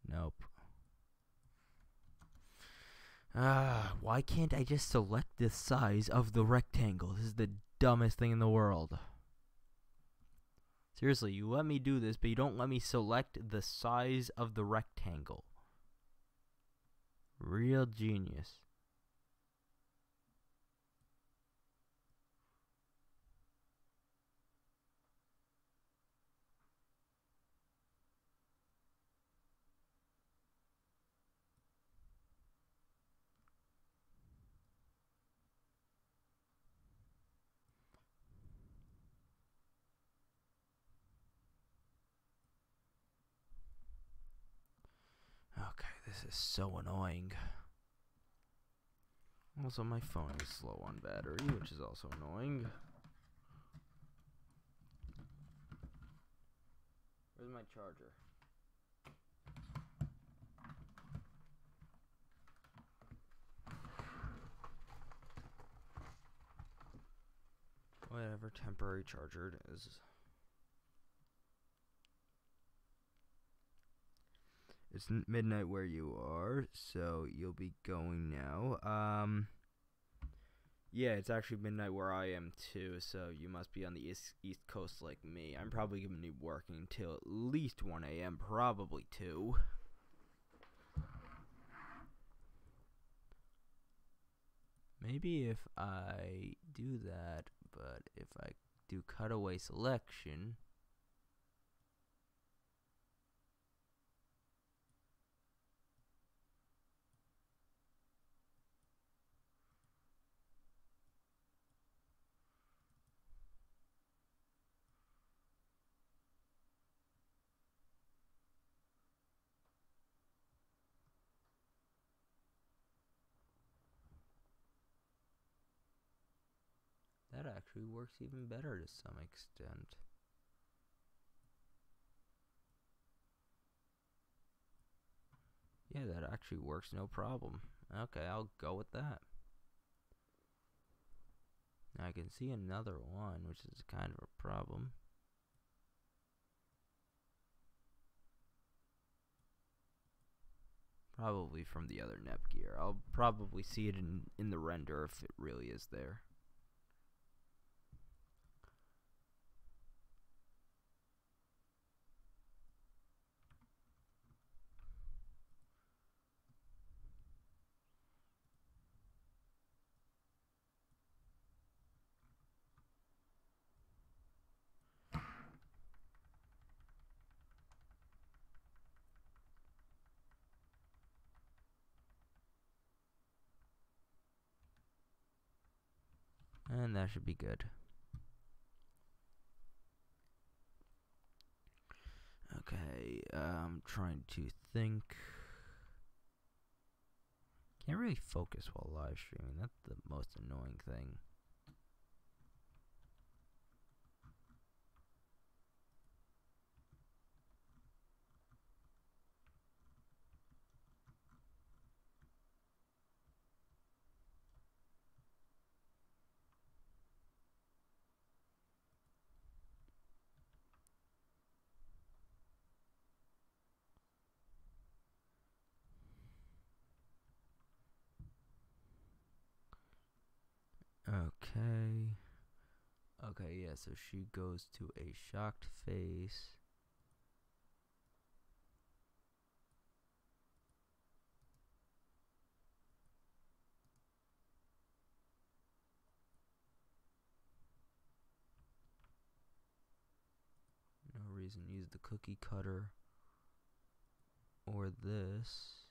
Nope. Why can't I just select the size of the rectangle? This is the dumbest thing in the world. Seriously, you let me do this, but you don't let me select the size of the rectangle. Real genius. This is so annoying. Also, my phone is slow on battery, which is also annoying. Where's my charger? Whatever temporary charger it is. It's midnight where you are, so you'll be going now. Yeah, it's actually midnight where I am too, so you must be on the East Coast like me. I'm probably going to be working till at least 1 a.m., probably 2. Maybe if I do that, but if I do cutaway selection... That actually works even better to some extent. Yeah, that actually works no problem. Okay, I'll go with that. Now I can see another one, which is kind of a problem. Probably from the other Nepgear. I'll probably see it in the render if it really is there. And that should be good. Okay, I'm trying to think. Can't really focus while live streaming. That's the most annoying thing. Okay. Okay, yeah, so she goes to a shocked face. No reason to use the cookie cutter or this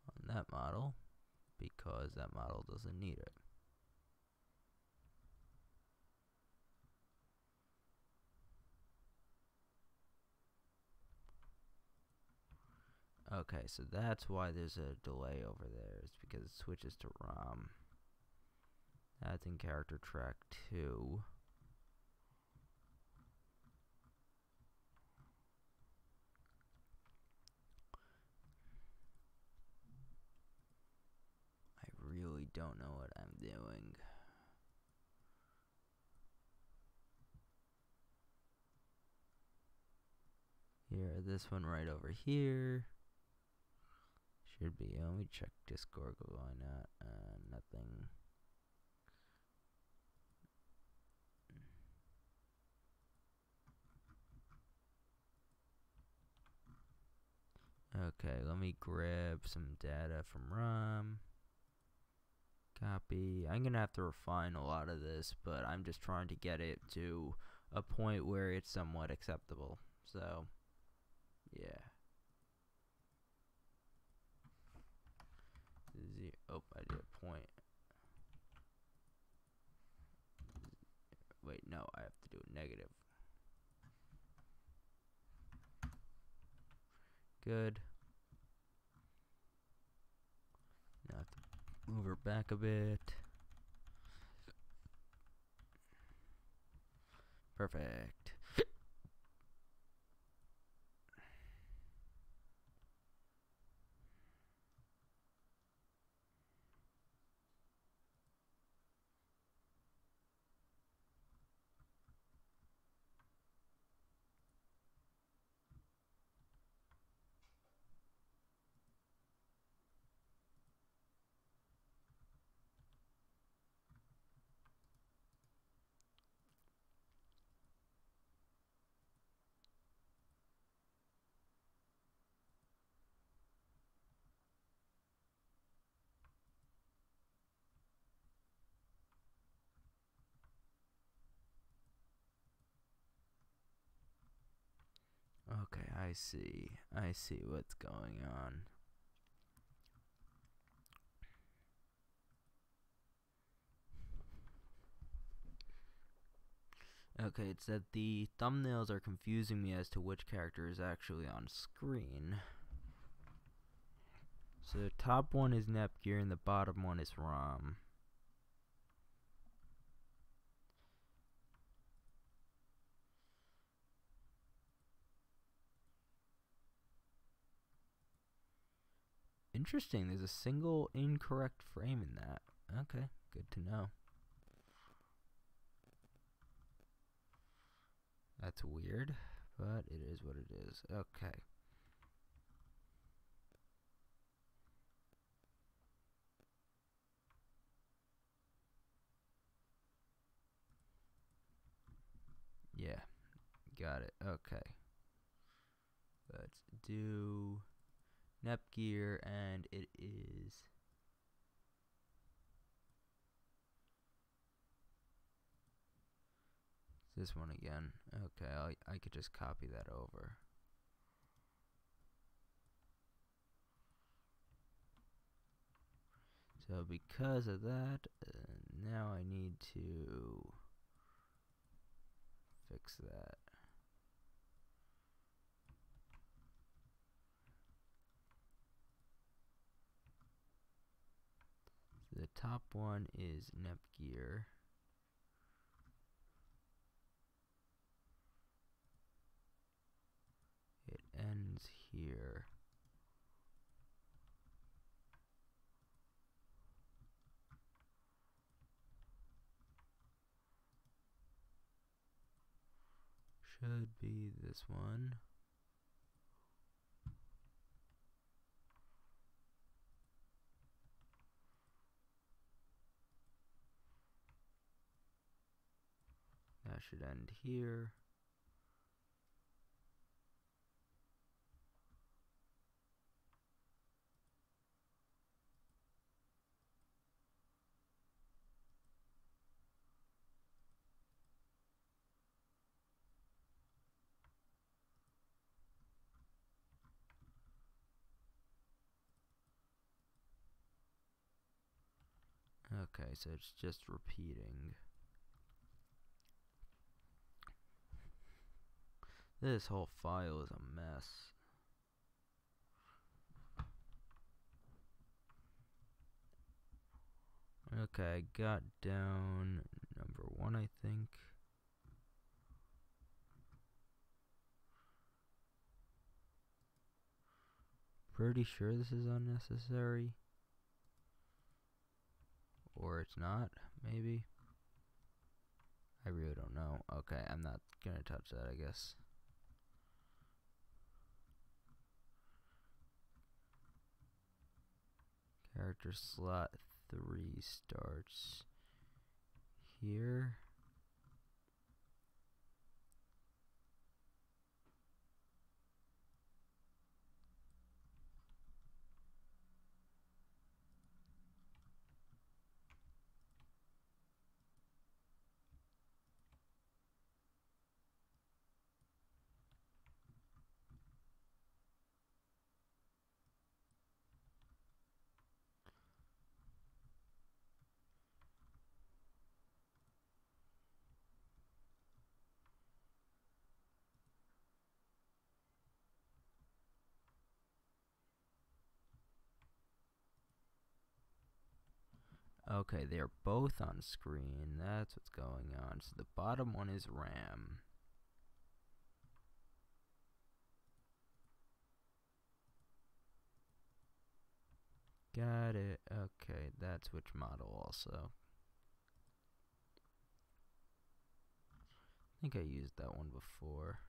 on that model because that model doesn't need it. Okay, so that's why there's a delay over there. It's because it switches to ROM. That's in character track 2. I really don't know what I'm doing. Here, this one right over here. Should be. Let me check Discord. Why not? Nothing. Okay, let me grab some data from ROM. Copy. I'm gonna have to refine a lot of this, but I'm just trying to get it to a point where it's somewhat acceptable. So, yeah. Oh, I did a point. Wait, no, I have to do a negative. Good. Move her back a bit. Perfect. Okay, I see. I see what's going on. Okay, it said the thumbnails are confusing me as to which character is actually on screen. So the top one is Nepgear and the bottom one is Rom. Interesting, there's a single incorrect frame in that. Okay, good to know. That's weird, but it is what it is. Okay. Yeah, got it. Okay. Let's do Nepgear, and it is this one again. Okay, I could just copy that over. So because of that, now I need to fix that. So the top one is Nepgear. It ends here. Should be this one. That should end here. Okay, so it's just repeating. This whole file is a mess. Okay, I got down number 1, I think. Pretty sure this is unnecessary. Or it's not, maybe. I really don't know. Okay, I'm not gonna touch that, I guess. Character slot 3 starts here. Okay, they're both on screen. That's what's going on. So the bottom one is RAM. Got it. Okay, that's which model also. I think I used that one before.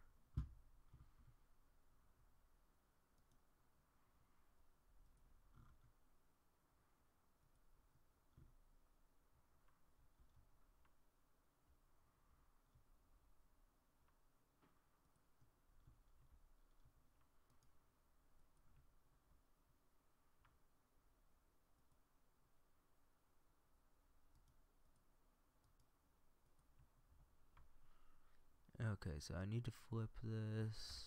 Okay, so I need to flip this.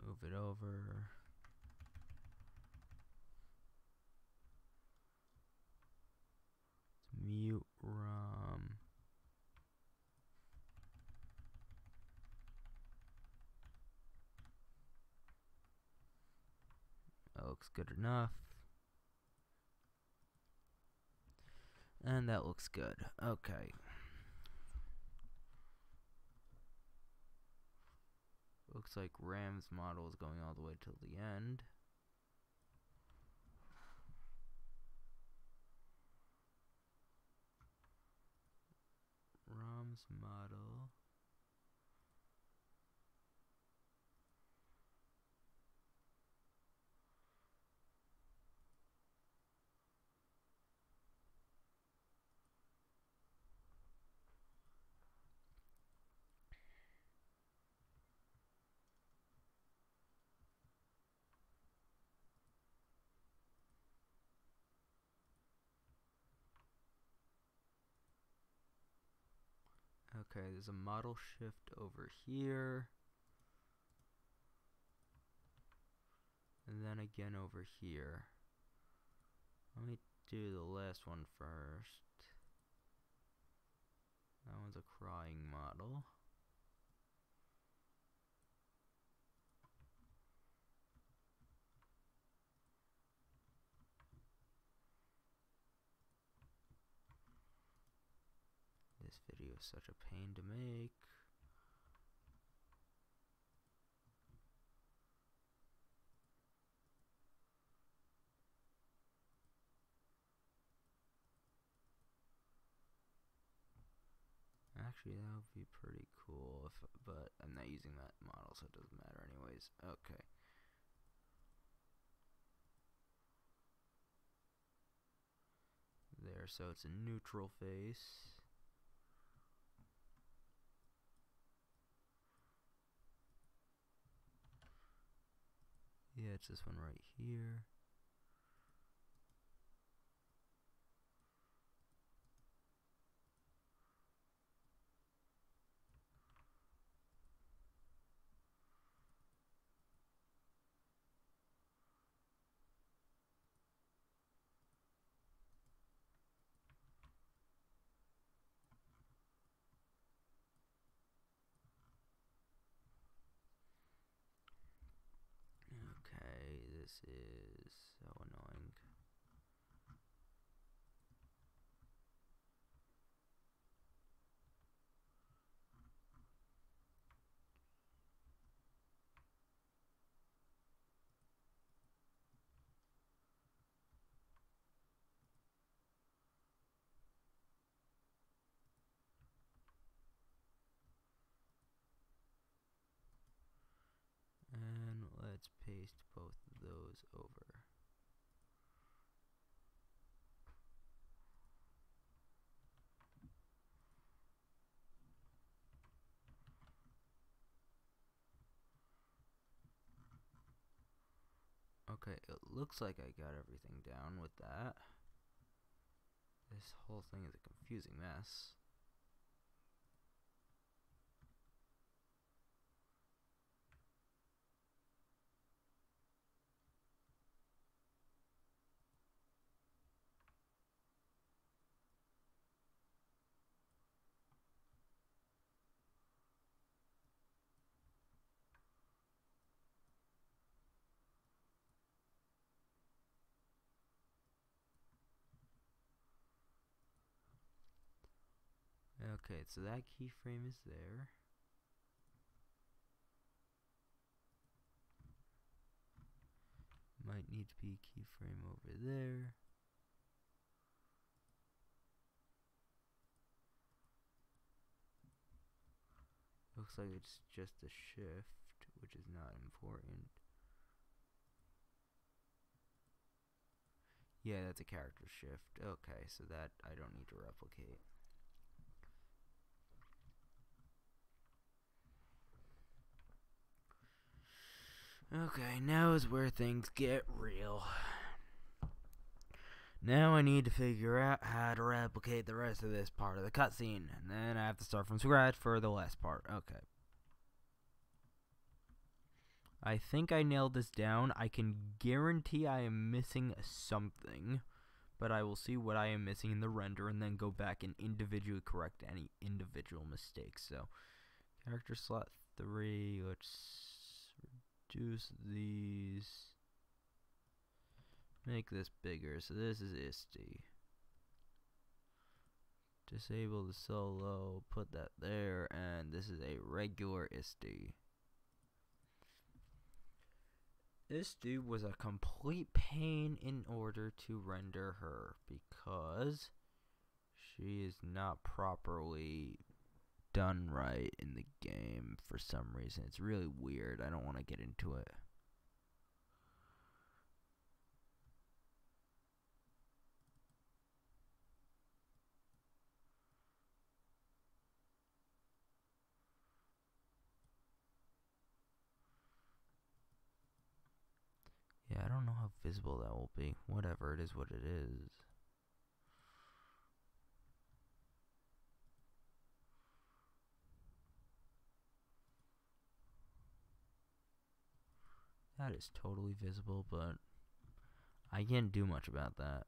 Move it over. Mute ROM. That looks good enough. And that looks good. Okay. Looks like RAM's model is going all the way till the end. ROM's model. Okay, there's a model shift over here. And then again over here. Let me do the last one first. That one's a crying model. This video is such a pain to make. Actually, that would be pretty cool, but I'm not using that model, so it doesn't matter anyways. Okay. There, so it's a neutral face. Yeah, it's this one right here. Okay, this is so annoying. And let's paste both of those over. Okay, it looks like I got everything down with that. This whole thing is a confusing mess. Okay, so that keyframe is there. Might need to be a keyframe over there. Looks like it's just a shift, which is not important. Yeah, that's a character shift. Okay, so that I don't need to replicate. Okay, now is where things get real. Now I need to figure out how to replicate the rest of this part of the cutscene, and then I have to start from scratch for the last part. Okay. I think I nailed this down. I can guarantee I am missing something, but I will see what I am missing in the render and then go back and individually correct any individual mistakes. So, character slot 3, let's reduce these. Make this bigger. So this is ISTI. Disable the solo, put that there, and this is a regular ISTI. ISTI was a complete pain in order to render her because she is not properly done right in the game for some reason. It's really weird. I don't want to get into it. Yeah, I don't know how visible that will be. Whatever, it is what it is. That is totally visible, but I can't do much about that.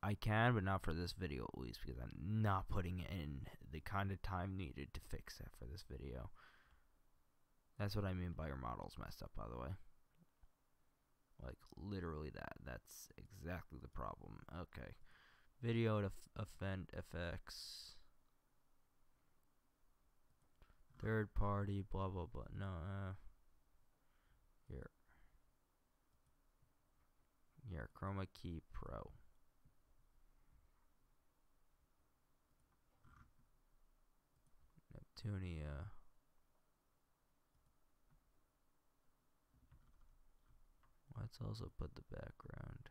I can, but not for this video at least, because I'm not putting in the kind of time needed to fix that for this video. That's what I mean by your model's messed up, by the way. Like, literally that. That's exactly the problem. Okay. Video to offend FX. Third party, blah, blah, blah. No, here. Here, Chroma Key Pro. Neptunia. Let's also put the background.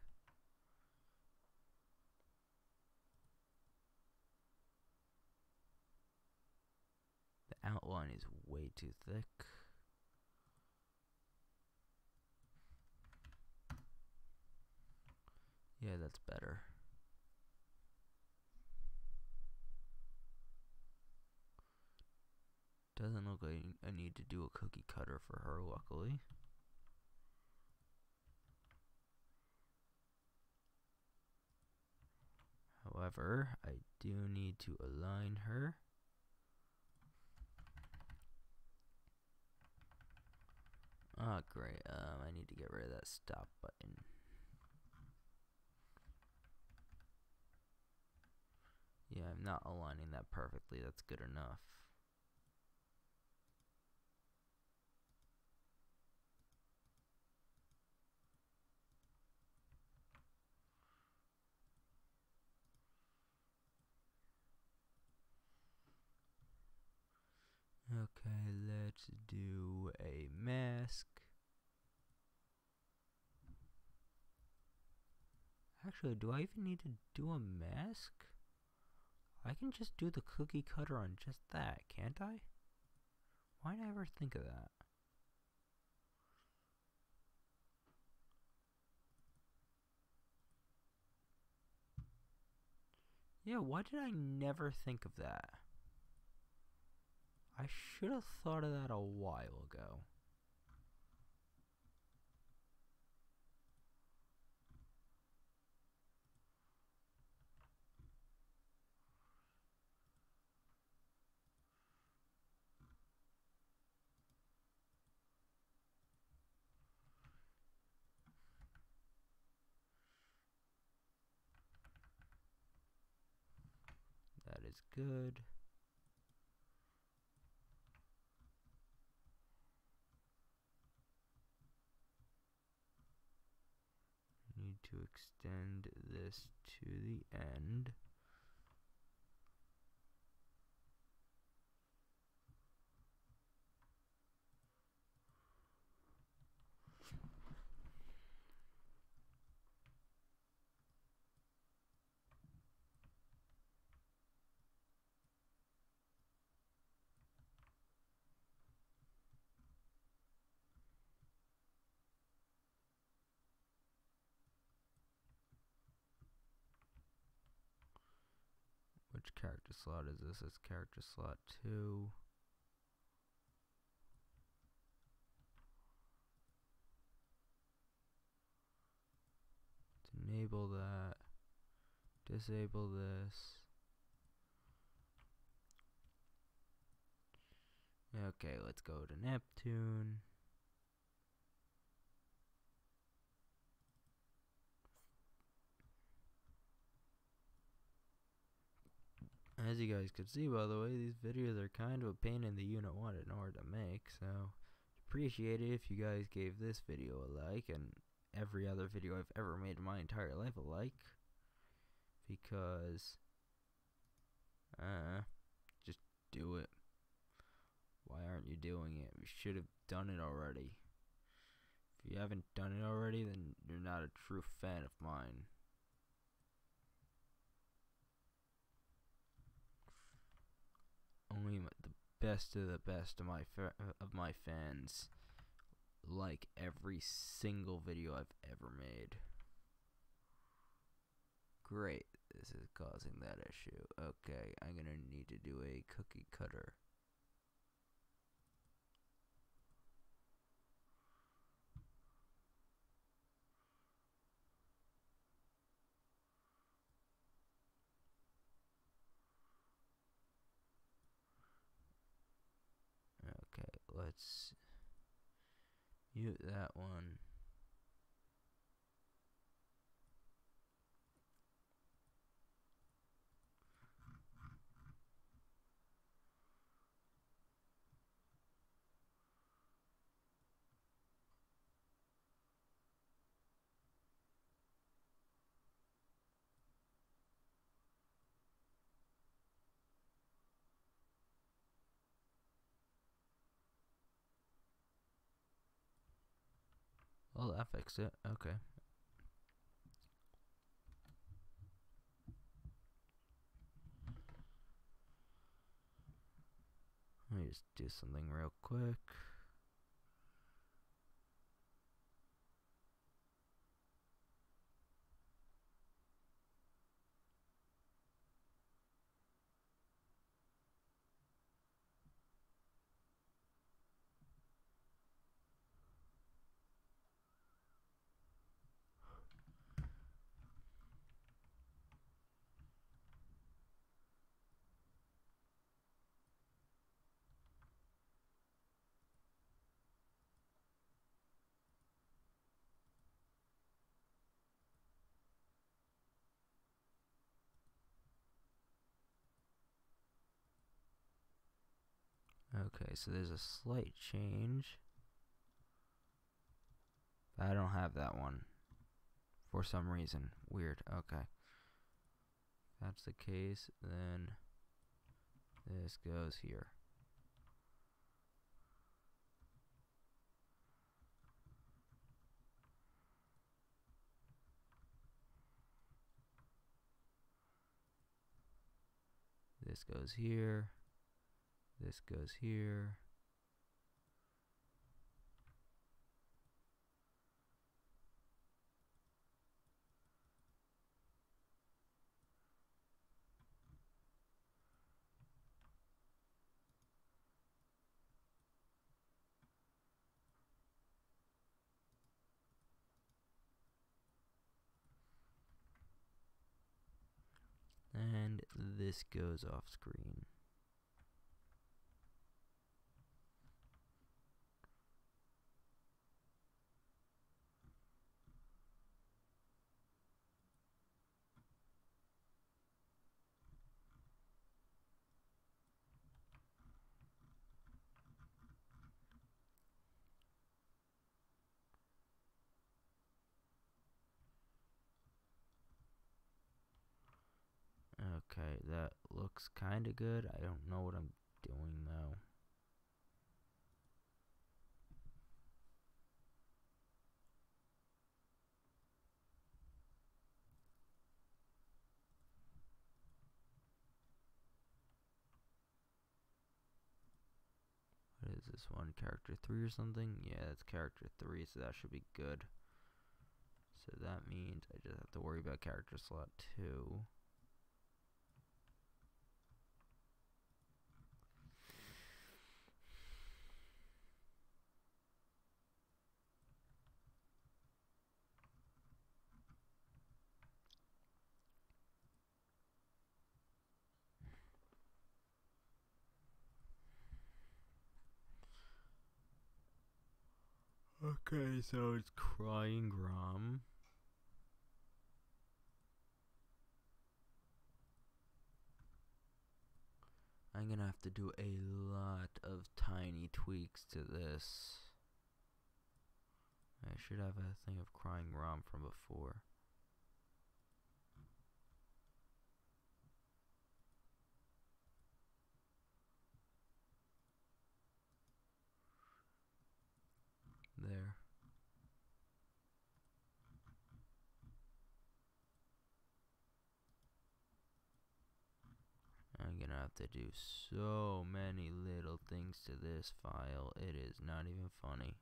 The outline is way too thick. Yeah, that's better. Doesn't look like I need to do a cookie cutter for her, luckily. However, I do need to align her. Oh, great. I need to get rid of that stop button. Yeah, I'm not aligning that perfectly. That's good enough. Okay, let's do a mask. Actually, do I even need to do a mask? I can just do the cookie cutter on just that, can't I? Why did I ever think of that? Yeah, why did I never think of that? I should have thought of that a while ago. That is good. to extend this to the end. Which character slot is this? It's character slot 2. Enable that. Disable this. Okay, let's go to Neptune. As you guys could see, by the way, these videos are kind of a pain in the unit one in order to make, so appreciate it if you guys gave this video a like, and every other video I've ever made in my entire life a like, because just do it. Why aren't you doing it? You should have done it already. If you haven't done it already, then you're not a true fan of mine. Only the best of the best of my fans like every single video I've ever made. Great, this is causing that issue. Okay, I'm gonna need to do a cookie cutter. Okay, let's mute that one. Oh, that fixed it. Okay. Let me just do something real quick. Okay, so there's a slight change. I don't have that one for some reason. Weird. Okay. If that's the case, then this goes here. This goes here. This goes here. And this goes off screen. Okay, that looks kind of good. I don't know what I'm doing though. What is this one? Character 3 or something? Yeah, it's character 3, so that should be good. So that means I just have to worry about character slot 2. Okay, so it's Crying Grom. I'm gonna have to do a lot of tiny tweaks to this. I should have a thing of Crying Grom from before. There. I'm gonna have to do so many little things to this file. It is not even funny.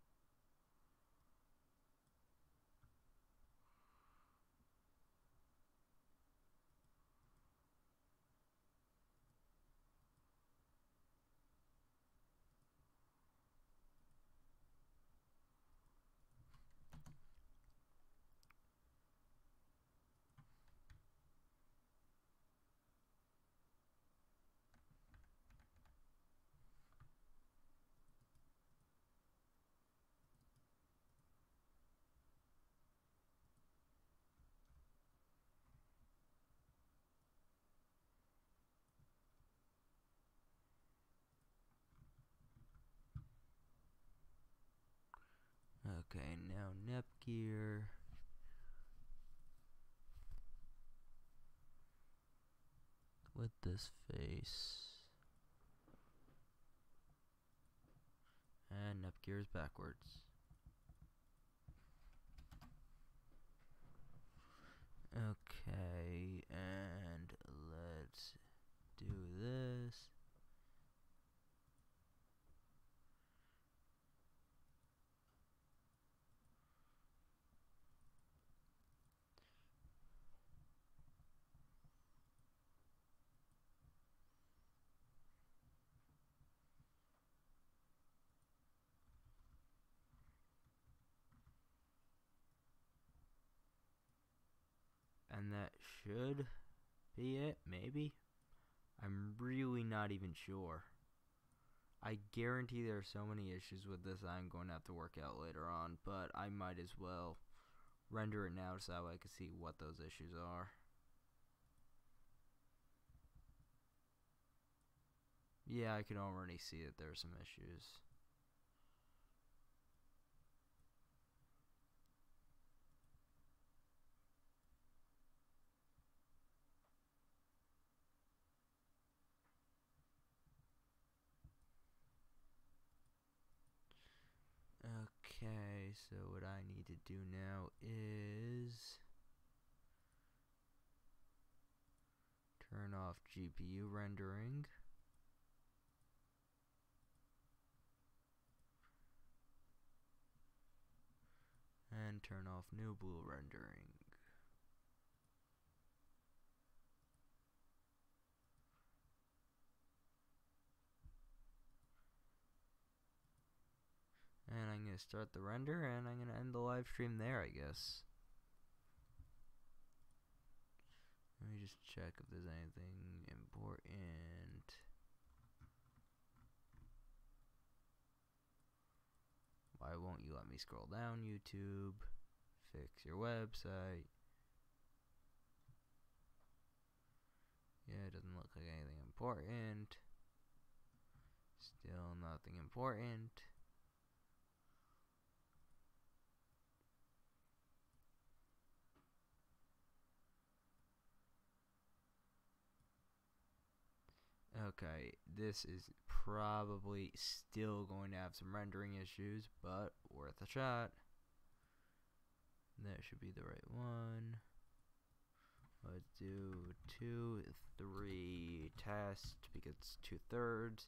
Okay, now Nepgear. With this face. And Nepgear is backwards. Okay, and let's do this. And that should be it, maybe? I'm really not even sure. I guarantee there are so many issues with this I'm going to have to work out later on, but I might as well render it now so I can see what those issues are. Yeah, I can already see that there are some issues. Okay, so what I need to do now is turn off GPU rendering. And turn off new blue rendering. And I'm going to start the render, and I'm going to end the live stream there, I guess. Let me just check if there's anything important. Why won't you let me scroll down, YouTube? Fix your website. Yeah, it doesn't look like anything important. Still nothing important. Okay, this is probably still going to have some rendering issues, but worth a shot. That should be the right one. Let's do 2, 3 test because it's 2/3,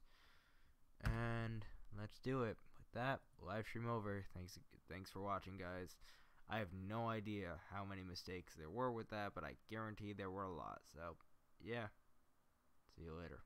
and let's do it. With that, live stream over. Thanks for watching, guys. I have no idea how many mistakes there were with that, but I guarantee there were a lot. So, yeah. See you later.